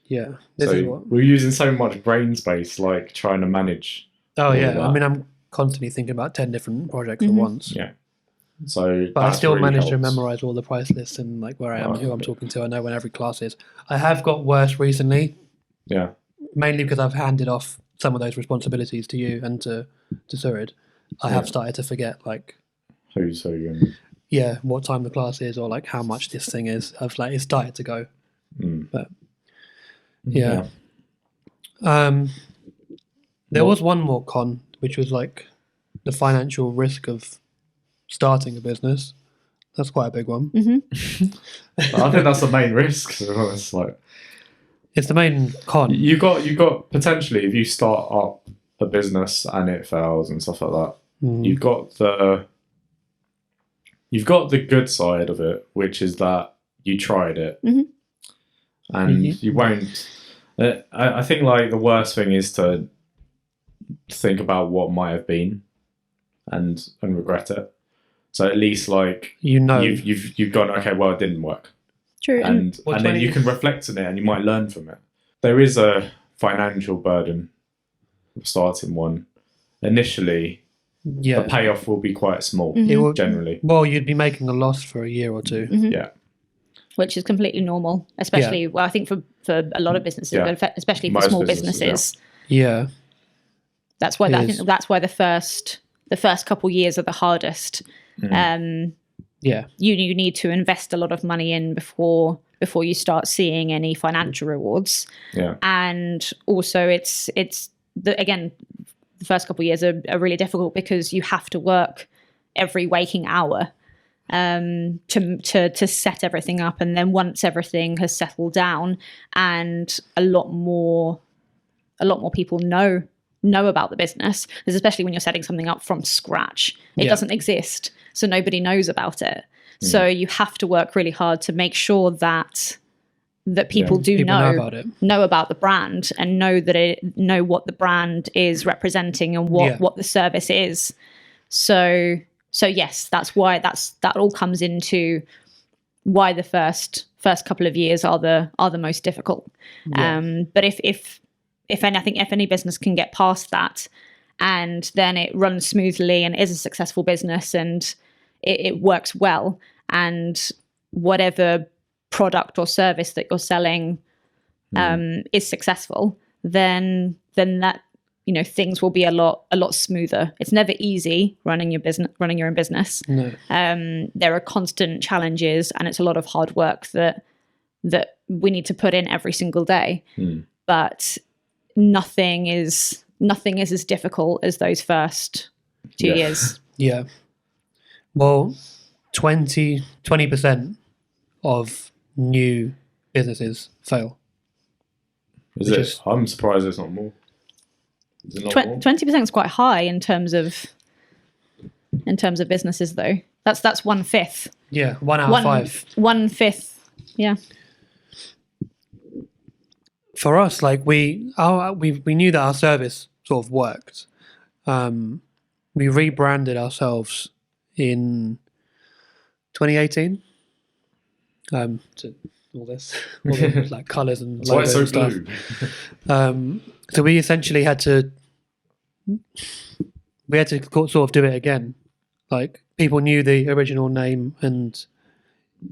we're using so much brain space, like trying to manage. Oh yeah, I mean, I'm constantly thinking about 10 different projects at once. Yeah. So, but I still manage to memorize all the price lists and like where I am, who I'm talking to. I know when every class is. I have got worse recently. Yeah. Mainly because I've handed off some of those responsibilities to you and to Surid. I have started to forget like who's who. Yeah, what time the class is, or like how much this thing is. I've like it's started to go. But yeah. There was one more con, which was like the financial risk of starting a business. That's quite a big one. I think that's the main risk. It's like it's the main con. You got potentially, if you start up a business and it fails and stuff like that, you've got the good side of it, which is that you tried it, and you won't. I think like the worst thing is to think about what might have been, and regret it. So at least like you've gone, okay, well, it didn't work. True, and then you can reflect on it, and you might learn from it. There is a financial burden of starting one initially. The payoff will be quite small, generally. Well, you'd be making a loss for a year or two. Yeah. Which is completely normal, especially, well, I think for a lot of businesses, but especially for small businesses. Yeah. That's why I think that's why the first couple years are the hardest. You need to invest a lot of money in before you start seeing any financial rewards. Yeah. And also it's the first couple of years are really difficult because you have to work every waking hour to set everything up, and then once everything has settled down and a lot more people know about the business, because especially when you're setting something up from scratch, it doesn't exist, so nobody knows about it. So you have to work really hard to make sure that people know about the brand and know what the brand is representing and what the service is. So yes, that's why that all comes into why the first couple of years are the most difficult. But if any business can get past that, and then it runs smoothly and is a successful business and it works well, and whatever product or service that you're selling is successful, then that things will be a lot smoother. It's never easy running your own business. No. There are constant challenges, and it's a lot of hard work that we need to put in every single day. But nothing is as difficult as those first 2 years. Yeah. Well, 20% of new businesses fail. Is it? I'm surprised it's not more. Is it not more? 20% is quite high in terms of businesses, though. That's 1/5. Yeah, 1 out of 5. 1/5. Yeah. for us, like we knew that our service sort of worked. We rebranded ourselves in 2018. To all this like colours and That's why it's logos so and blue. stuff. So we essentially had to sort of do it again. Like people knew the original name, and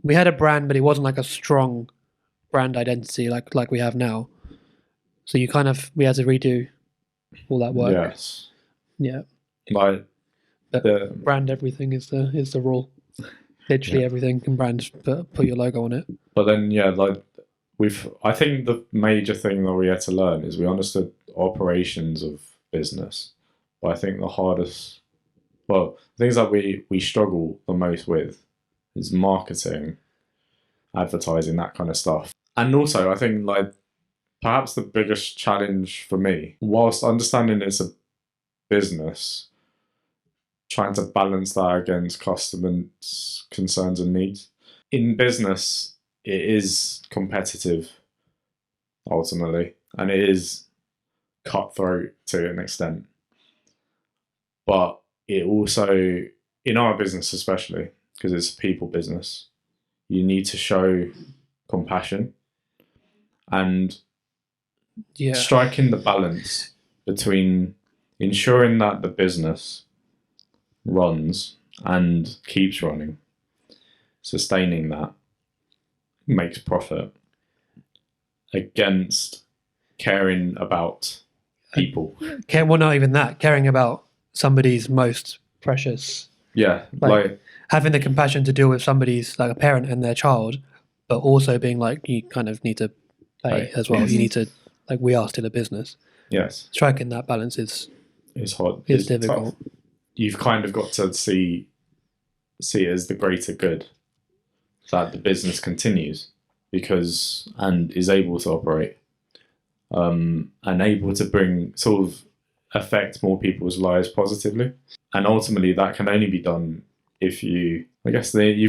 we had a brand, but it wasn't like a strong brand identity like we have now. So we had to redo all that work. Yes. Yeah. Like But the brand everything is the rule. Literally everything can brand, put your logo on it. But then, like I think the major thing that we had to learn is we understood operations of business. But I think the hardest, things that we struggle the most with is marketing, advertising, that kind of stuff. And also, I think like perhaps the biggest challenge for me, whilst understanding it's a business, trying to balance that against customers' concerns and needs. In business, it is competitive, ultimately, and it is cutthroat to an extent. But it also, in our business especially, because it's a people business, you need to show compassion and striking the balance between ensuring that the business runs and keeps running, sustaining that, makes profit, against caring about people. Well, not even that. Caring about somebody's most precious. Yeah, like having the compassion to deal with somebody's, like a parent and their child, but also being like, you kind of need to pay as well. You need to, like, we are still a business. Yes. Striking that balance is hard. It's difficult. Tough. You've kind of got to see it as the greater good, that the business continues and is able to operate, and able to bring sort of affect more people's lives positively. And ultimately that can only be done if you've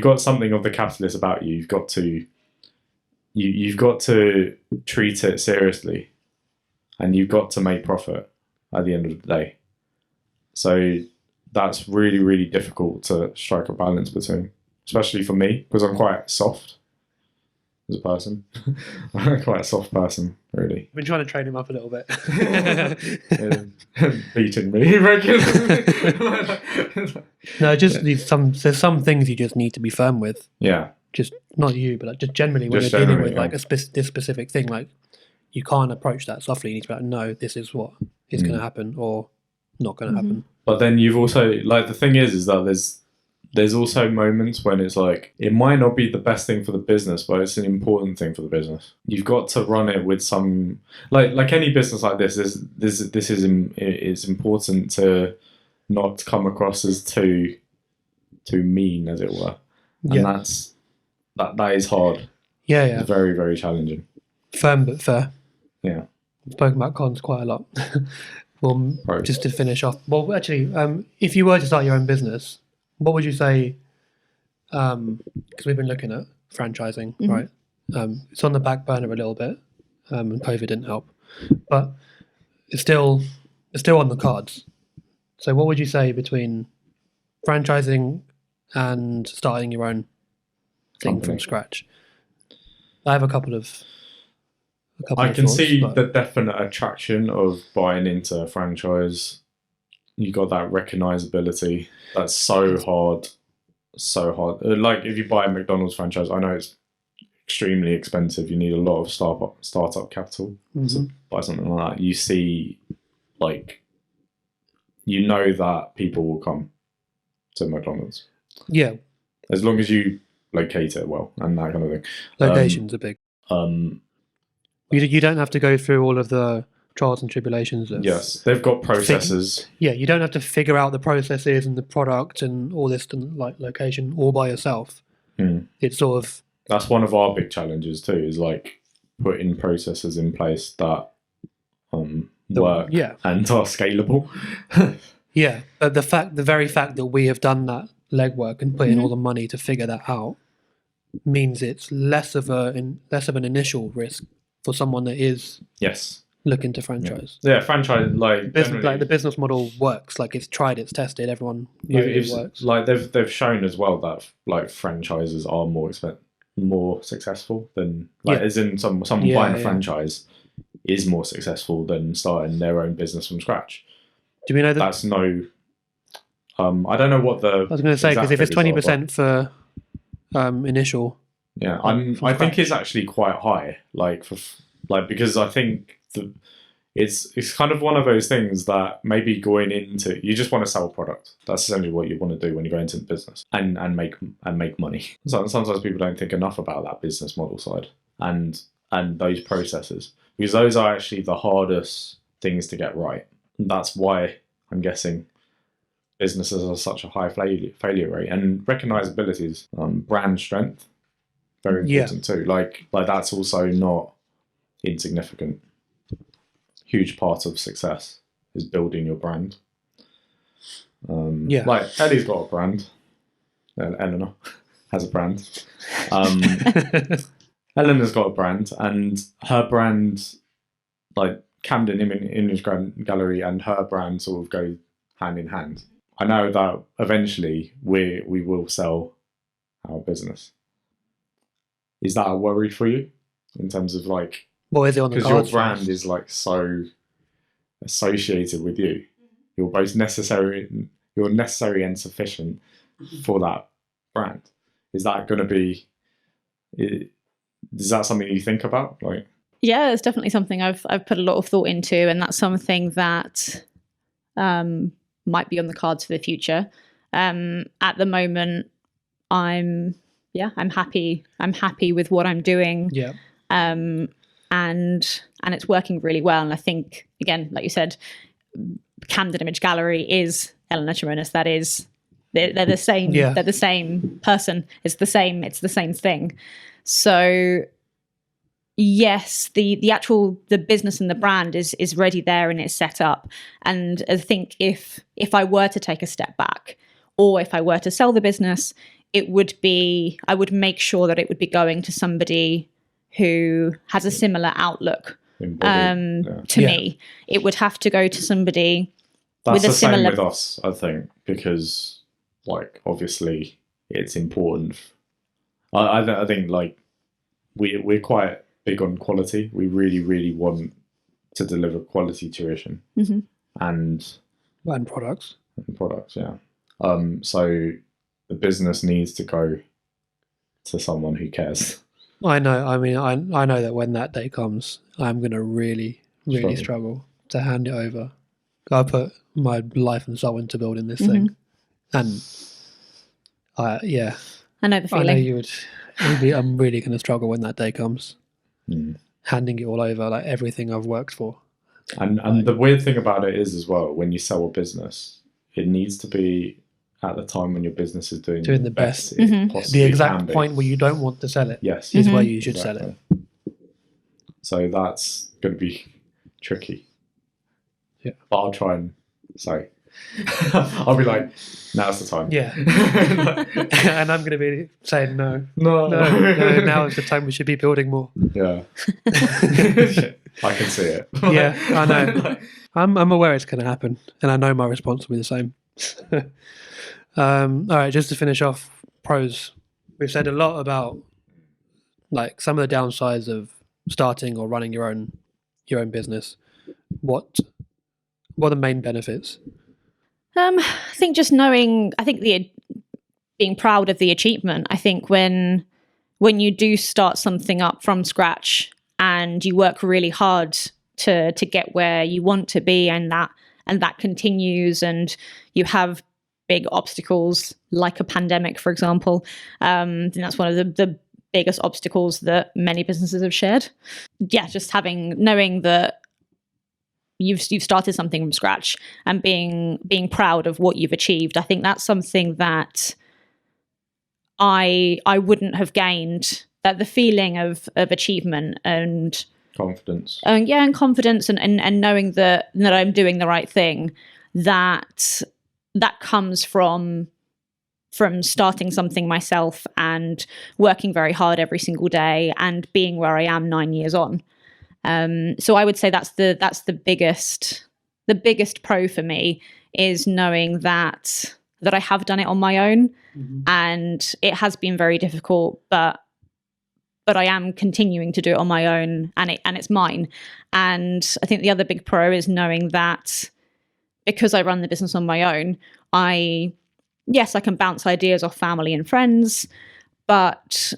got something of the capitalist about you. You've got to treat it seriously, and you've got to make profit at the end of the day. So that's really, really difficult to strike a balance between, especially for me, because I'm quite soft as a person. I'm quite a soft person, really. I've been trying to train him up a little bit. Beating me regularly. No, just there's some things you just need to be firm with. Yeah. Just not you, but like just generally when Just you're dealing with generally, like this specific thing, like you can't approach that softly. You need to be like, no, this is what is going to happen or not going to happen. But then you've also, like, the thing is that there's also moments when it's like, it might not be the best thing for the business, but it's an important thing for the business. You've got to run it with some, like any business like this is important to not come across as too mean, as it were. And that is hard. Yeah. It's very, very challenging. Firm but fair. Yeah. I've spoken about cons quite a lot. Well, Pros. just to finish off. Well, actually, if you were to start your own business, what would you say? Because we've been looking at franchising, right? It's on the back burner a little bit, and COVID didn't help, but it's still on the cards. So, what would you say between franchising and starting your own thing from scratch? I have a couple of I can thoughts, see but the definite attraction of buying into a franchise. You got that recognizability. That's so hard. Like if you buy a McDonald's franchise, I know it's extremely expensive. You need a lot of startup capital to buy something like that. You see, like, you know that people will come to McDonald's. Yeah, as long as you locate it well and that kind of thing. Locations are big. You don't have to go through all of the trials and tribulations. Yes, they've got processes. You don't have to figure out the processes and the product and all this like location all by yourself. It's sort of, that's one of our big challenges too, is like putting processes in place that work and are scalable. But the very fact that we have done that legwork and put in all the money to figure that out means it's less of an initial risk for someone that is Yes. looking to franchise. Yeah, franchise The business model works. Like it's tried, it's tested. Everyone knows it works. Like they've shown as well that like franchises are more successful than as in someone buying a franchise is more successful than starting their own business from scratch. Do we know that? That's no. I don't know what the. I was going to say, because if it's 20% for initial. Yeah, I think it's actually quite high. Because I think it's kind of one of those things that maybe going into, you just want to sell a product. That's essentially what you want to do when you go into the business and make money. So sometimes people don't think enough about that business model side and those processes, because those are actually the hardest things to get right. And that's why I'm guessing businesses are such a high failure rate. And recognizability is brand strength, very important too. Like that's also not insignificant. Huge part of success is building your brand. Like Ellie's got a brand. Elena has a brand. Elena's got a brand, and her brand, like Camden Image Gallery, and her brand sort of go hand in hand. I know that eventually we will sell our business. Is that a worry for you in terms of like? What is it on the cards? Because your brand is like so associated with you. You're both necessary. You're necessary and sufficient for that brand. Is that going to be? Is that something you think about? Like, yeah, it's definitely something I've put a lot of thought into, and that's something that might be on the cards for the future. At the moment, I'm happy. I'm happy with what I'm doing. Yeah. And it's working really well. And I think, again, like you said, Camden Image Gallery is Elena Chimonis. That is, they're the same. Yeah. They're the same person. It's the same thing. So yes, the business and the brand is ready there and it's set up. And I think if I were to take a step back, or if I were to sell the business, I would make sure that it would be going to somebody who has a similar outlook to me. It would have to go to somebody with a similar. That's the same with us, I think, because like obviously it's important. I think like we're quite big on quality. We really, really want to deliver quality tuition and products. Yeah. So the business needs to go to someone who cares. I know. I mean, I know that when that day comes, I'm going to really, really struggle to hand it over. I put my life and soul into building this thing, and I know the feeling. I know you would. I'm really going to struggle when that day comes, handing it all over, like everything I've worked for. And the weird thing about it is as well, when you sell a business, it needs to be at the time when your business is doing the best it possibly the exact can be. point where you don't want to sell it. Yes, is where you should sell it. So that's going to be tricky. Yeah, but I'll try and say. I'll be like, now's the time. Yeah, and I'm going to be saying no. Now is the time we should be building more. Yeah, I can see it. Yeah, I know. I'm aware it's going to happen, and I know my response will be the same. All right, just to finish off pros, we've said a lot about like some of the downsides of starting or running your own business. What are the main benefits? I think just knowing, being proud of the achievement. I think when you do start something up from scratch and you work really hard to get where you want to be, and that continues, and you have big obstacles like a pandemic, for example. And that's one of the biggest obstacles that many businesses have shared. Yeah, just knowing that you've started something from scratch and being proud of what you've achieved. I think that's something that I wouldn't have gained, that the feeling of achievement and confidence. And confidence and knowing that I'm doing the right thing, that comes from starting something myself and working very hard every single day and being where I am 9 years on. So I would say that's the biggest pro for me, is knowing that I have done it on my own, and it has been very difficult, but I am continuing to do it on my own, and it's mine. And I think the other big pro is knowing that because I run the business on my own, I can bounce ideas off family and friends, but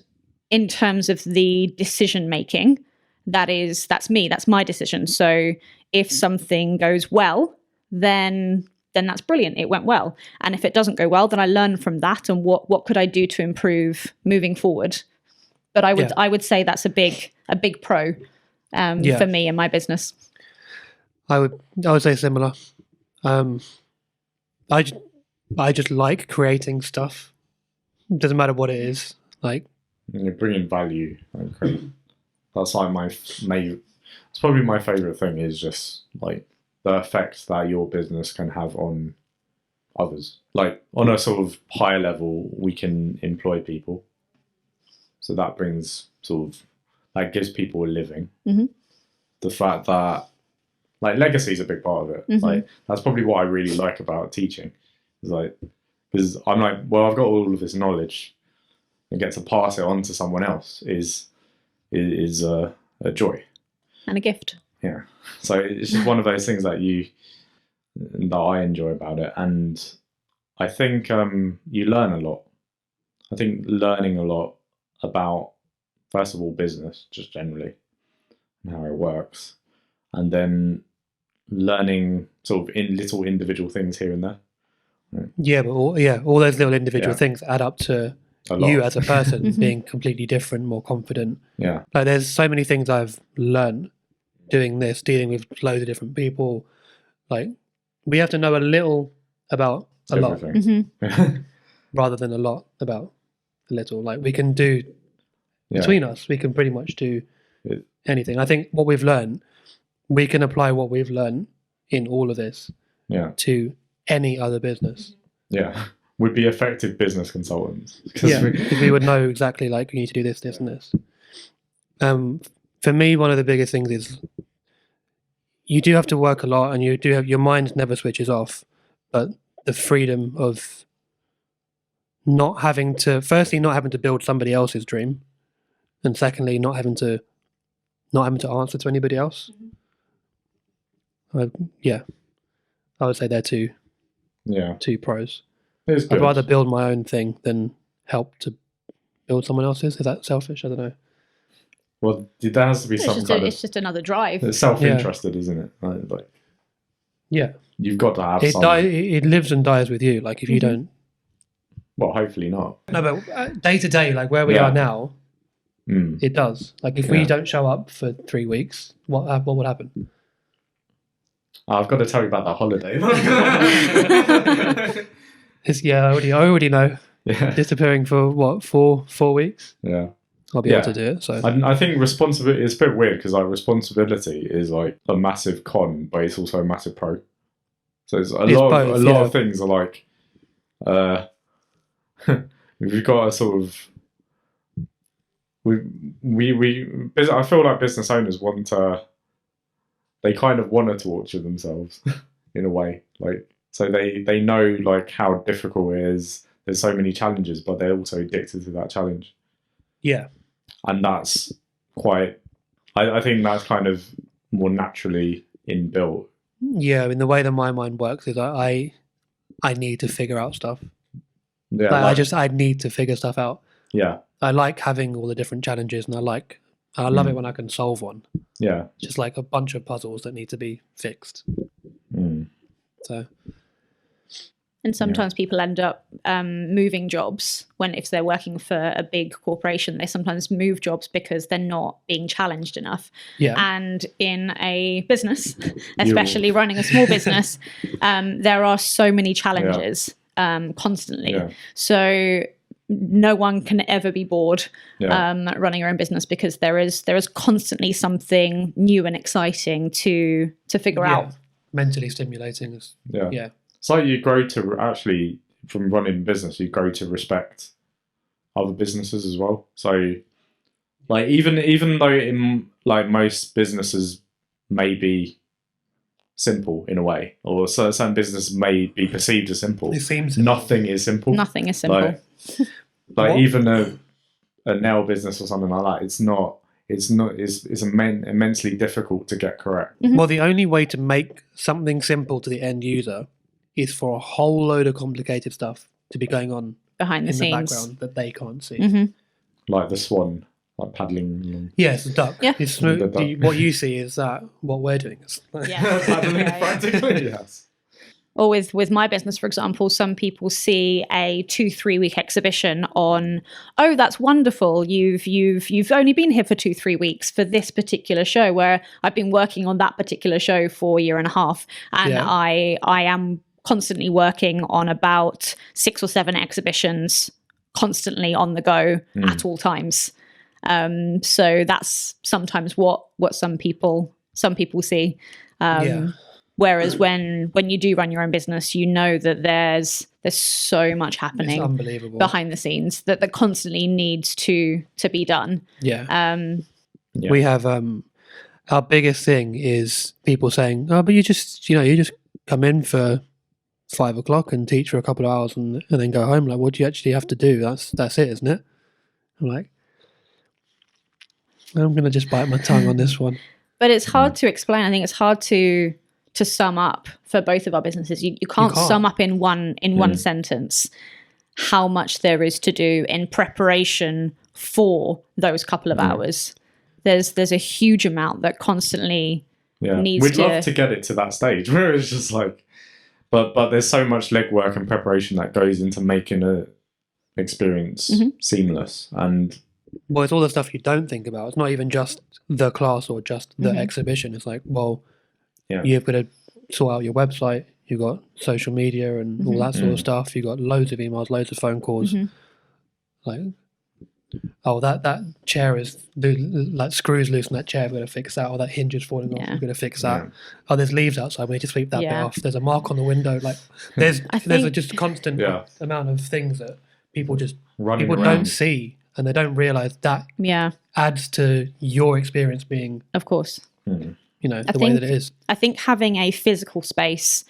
in terms of the decision making, that's me, that's my decision. So if something goes well, then that's brilliant, it went well. And if it doesn't go well, then I learn from that, and what could I do to improve moving forward. But I would say that's a big pro for me and my business. I would say similar. I just like creating stuff. It doesn't matter what it is. Like, you're bringing value. That's like it's probably my favorite thing, is just like the effect that your business can have on others. Like on a sort of higher level, we can employ people. So that brings that gives people a living. Mm-hmm. The fact that like legacy is a big part of it. Mm-hmm. Like that's probably what I really like about teaching. Is like, because I'm like, well, I've got all of this knowledge, and get to pass it on to someone else is a joy and a gift. Yeah. So it's just one of those things that I enjoy about it, and I think you learn a lot. I think learning a lot about, first of all, business just generally and how it works, and then learning sort of in little individual things here and there. Right? Yeah, but all those little individual things add up to you as a person being completely different, more confident. Yeah. Like there's so many things I've learned doing this, dealing with loads of different people. Like we have to know a little about a lot rather than a lot about a little. Like we can do between us, we can pretty much do anything. I think what we've learned, we can apply what we've learned in all of this to any other business. Yeah. Would be effective business consultants. Because we would know exactly like you need to do this, this, and this. For me, one of the biggest things is you do have to work a lot, and you do have, your mind never switches off, but the freedom of not having to build somebody else's dream, and secondly, not having to answer to anybody else. I would say they're two pros. I'd rather build my own thing than help to build someone else's. Is that selfish? I don't know. Well, there has to be it's just another drive. It's self-interested, isn't it? Like, you've got to have it lives and dies with you. Like if you don't. Well, hopefully not. No, but day to day, like where we are now, it does. Like if we don't show up for 3 weeks, what would happen? I've got to tell you about that holiday. I already know. Yeah. Disappearing for what, 4 weeks? Yeah. I'll be able to do it. So I think responsibility is a bit weird, because like responsibility is like a massive con, but it's also a massive pro. So it's a lot of things are like we've got a sort of I feel like business owners they kind of want to torture themselves in a way. Like, so they know like how difficult it is. There's so many challenges, but they're also addicted to that challenge. Yeah. And that's quite, I think that's kind of more naturally inbuilt. Yeah, I mean, the way that my mind works is I need to figure out stuff. Yeah. I need to figure stuff out. Yeah. I like having all the different challenges, and I love it when I can solve one. Yeah. Just like a bunch of puzzles that need to be fixed. So. And sometimes people end up moving jobs if they're working for a big corporation. They sometimes move jobs because they're not being challenged enough. Yeah. And in a business, especially running a small business, there are so many challenges constantly. Yeah. So no one can ever be bored running your own business, because there is constantly something new and exciting to figure out. Mentally stimulating. Yeah. It's like you grow to actually, from running business, you grow to respect other businesses as well. So like even though in like most businesses may be simple in a way, or certain businesses may be perceived as simple, It seems simple. nothing is simple. Nothing is simple. Like even a nail business or something like that, it's immensely difficult to get correct. Well, the only way to make something simple to the end user is for a whole load of complicated stuff to be going on Behind the in the scenes. background that they can't see. Like the swan, like paddling along. Yeah, it's a duck. Yeah. It's The duck. what you see is that what we're doing. Is Yeah. Paddling practically, yes. Or with my business, for example, some people see a 2-3 week exhibition on, oh, that's wonderful. You've only been here for 2-3 weeks for this particular show, where I've been working on that particular show for a year and a half, and Yeah. I am constantly working on about 6 or 7 exhibitions, constantly on the go at all times. So that's sometimes what some people see. Yeah. Whereas when you do run your own business, you know that there's so much It's happening unbelievable. behind the scenes that constantly needs to be done. Yeah. Yeah. We have our biggest thing is people saying, "Oh, but you just come in for 5 o'clock and teach for a couple of hours and then go home." Like, what do you actually have to do? That's it, isn't it? I'm like, I'm gonna just bite my tongue on this one. But it's hard to explain. I think it's hard to sum up for both of our businesses. You can't sum up in one sentence how much there is to do in preparation for those couple of hours. There's a huge amount that constantly needs We'd love to get it to that stage where it's just like, but there's so much legwork and preparation that goes into making a experience seamless. And Well, it's all the stuff you don't think about. It's not even just the class or just the exhibition. It's like, well, you've got to sort out your website. You've got social media and all that sort of stuff. You've got loads of emails, loads of phone calls. Like, oh, that chair is like screws loose in that chair. We've got to fix that. Or that hinge is falling off. We've got to fix that. Oh, there's leaves outside. We need to sweep that bit off. There's a mark on the window. Like, there's just a constant amount of things that people don't see, and they don't realize that adds to your experience being, of course, the way that it is. I think having a physical space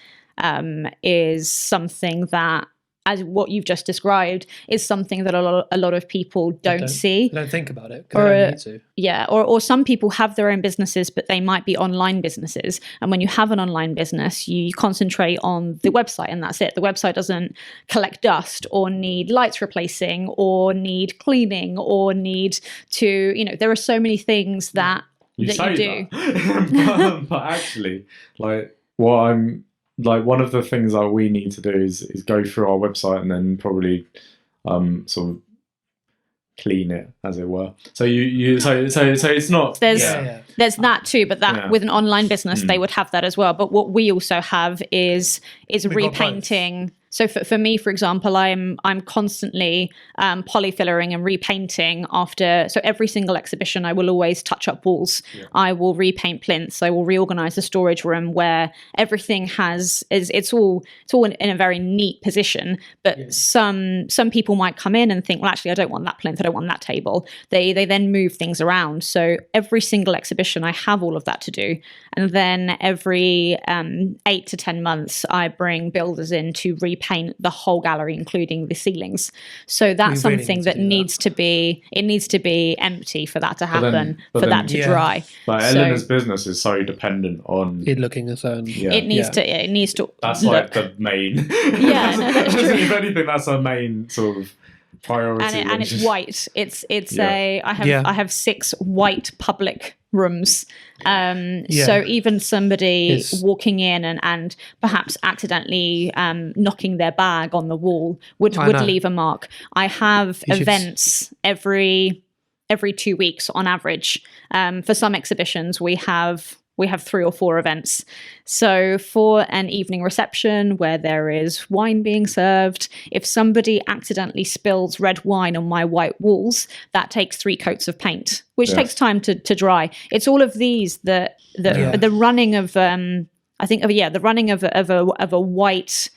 is something that, as what you've just described, is something that a lot of people don't see. They don't think about it because they don't need to. Yeah, or some people have their own businesses, but they might be online businesses. And when you have an online business, you concentrate on the website, and that's it. The website doesn't collect dust or need lights replacing or need cleaning or need to, there are so many things that you do. But actually, one of the things that we need to do is go through our website and then probably sort of clean it, as it were. So so it's not. There's that too, but that with an online business they would have that as well. But what we also have is repainting. So for me, for example, I'm constantly polyfillering and repainting after. So every single exhibition, I will always touch up walls. I will repaint plinths. I will reorganize the storage room where everything it's all in a very neat position. But some people might come in and think, well, actually, I don't want that plinth. I don't want that table. They then move things around. So every single exhibition, I have all of that to do. And then every 8 to 10 months, I bring builders in to repaint the whole gallery, including the ceilings. So that's something that needs to be empty for that to happen, for that to dry. But Elena's business is so dependent on it looking a certain. It needs to. That's look. like the main. Yeah, no, that's true. If anything, that's our main sort of priority. And it's white. I have 6 white public rooms. So even somebody walking in and perhaps accidentally knocking their bag on the wall would leave a mark. I have events every 2 weeks on average. For some exhibitions, we have 3 or 4 events. So for an evening reception where there is wine being served, if somebody accidentally spills red wine on my white walls, that takes 3 coats of paint, which takes time to dry. It's all of these the running of the running of a white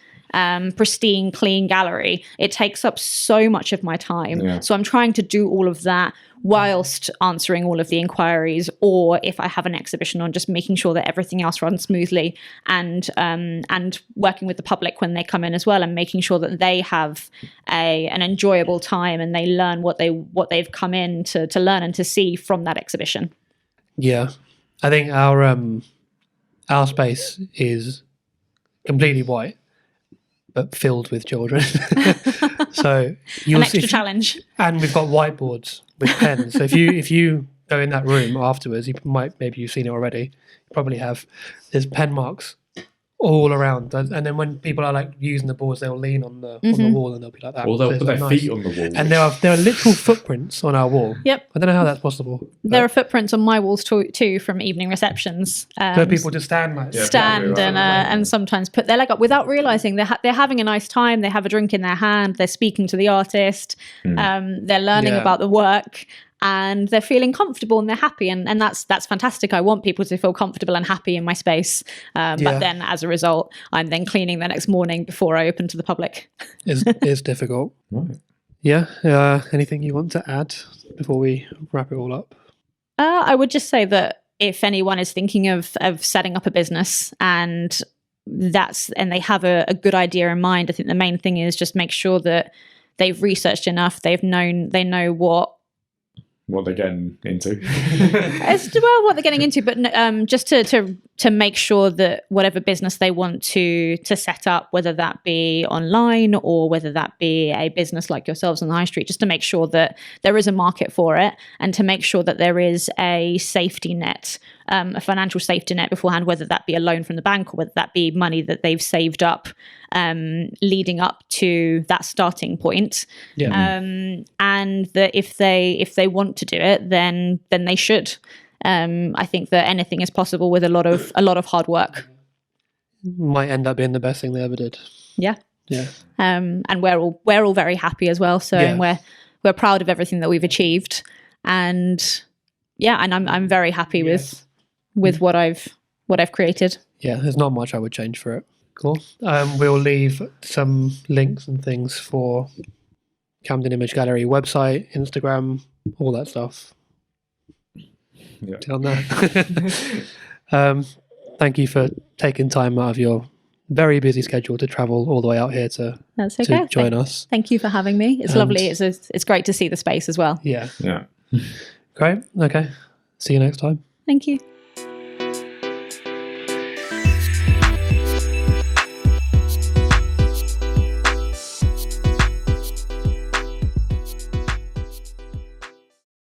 pristine, clean gallery. It takes up so much of my time. So I'm trying to do all of that whilst answering all of the inquiries, or if I have an exhibition on, just making sure that everything else runs smoothly, and working with the public when they come in as well, and making sure that they have an enjoyable time and they learn what they've come in to learn and to see from that exhibition. Yeah, I think our space is completely white, but filled with children. So An extra challenge. And we've got whiteboards with pens. So if you go in that room afterwards, maybe you've seen it already. You probably have. There's pen marks all around, and then when people are like using the boards, they'll lean on the wall and they'll be like that. Or they'll So put their nice. feet on the wall. And there are literal footprints on our wall. Yep. I don't know how that's possible. There are footprints on my walls too from evening receptions. So people just stand like Yeah. Stand and sometimes put their leg up without realizing they're having a nice time. They have a drink in their hand. They're speaking to the artist. They're learning Yeah. about the work, and they're feeling comfortable and they're happy. And that's fantastic. I want people to feel comfortable and happy in my space. But then as a result, I'm then cleaning the next morning before I open to the public. is difficult. Right. Yeah. Anything you want to add before we wrap it all up? I would just say that if anyone is thinking of setting up a business and they have a good idea in mind, I think the main thing is just make sure that they've researched enough. They know What they're getting into. what they're getting into, but just to make sure that whatever business they want to set up, whether that be online or whether that be a business like yourselves on the high street, just to make sure that there is a market for it, and to make sure that there is a safety net, a financial safety net beforehand, whether that be a loan from the bank or whether that be money that they've saved up leading up to that starting point. Yeah. And that if they want to do it, then they should. I think that anything is possible with a lot of hard work. Might end up being the best thing they ever did. Yeah. Yeah. And we're all very happy as well. So Yeah. and we're proud of everything that we've achieved. And yeah, and I'm very happy with what I've created. Yeah, there's not much I would change for it. Cool. We'll leave some links and things for Camden Image Gallery website, Instagram, all that stuff. Yeah. Down there. Thank you for taking time out of your very busy schedule to travel all the way out here to That's okay. join us. Thank you for having me. It's lovely. It's great to see the space as well. Yeah. Yeah. Great. Okay. See you next time. Thank you.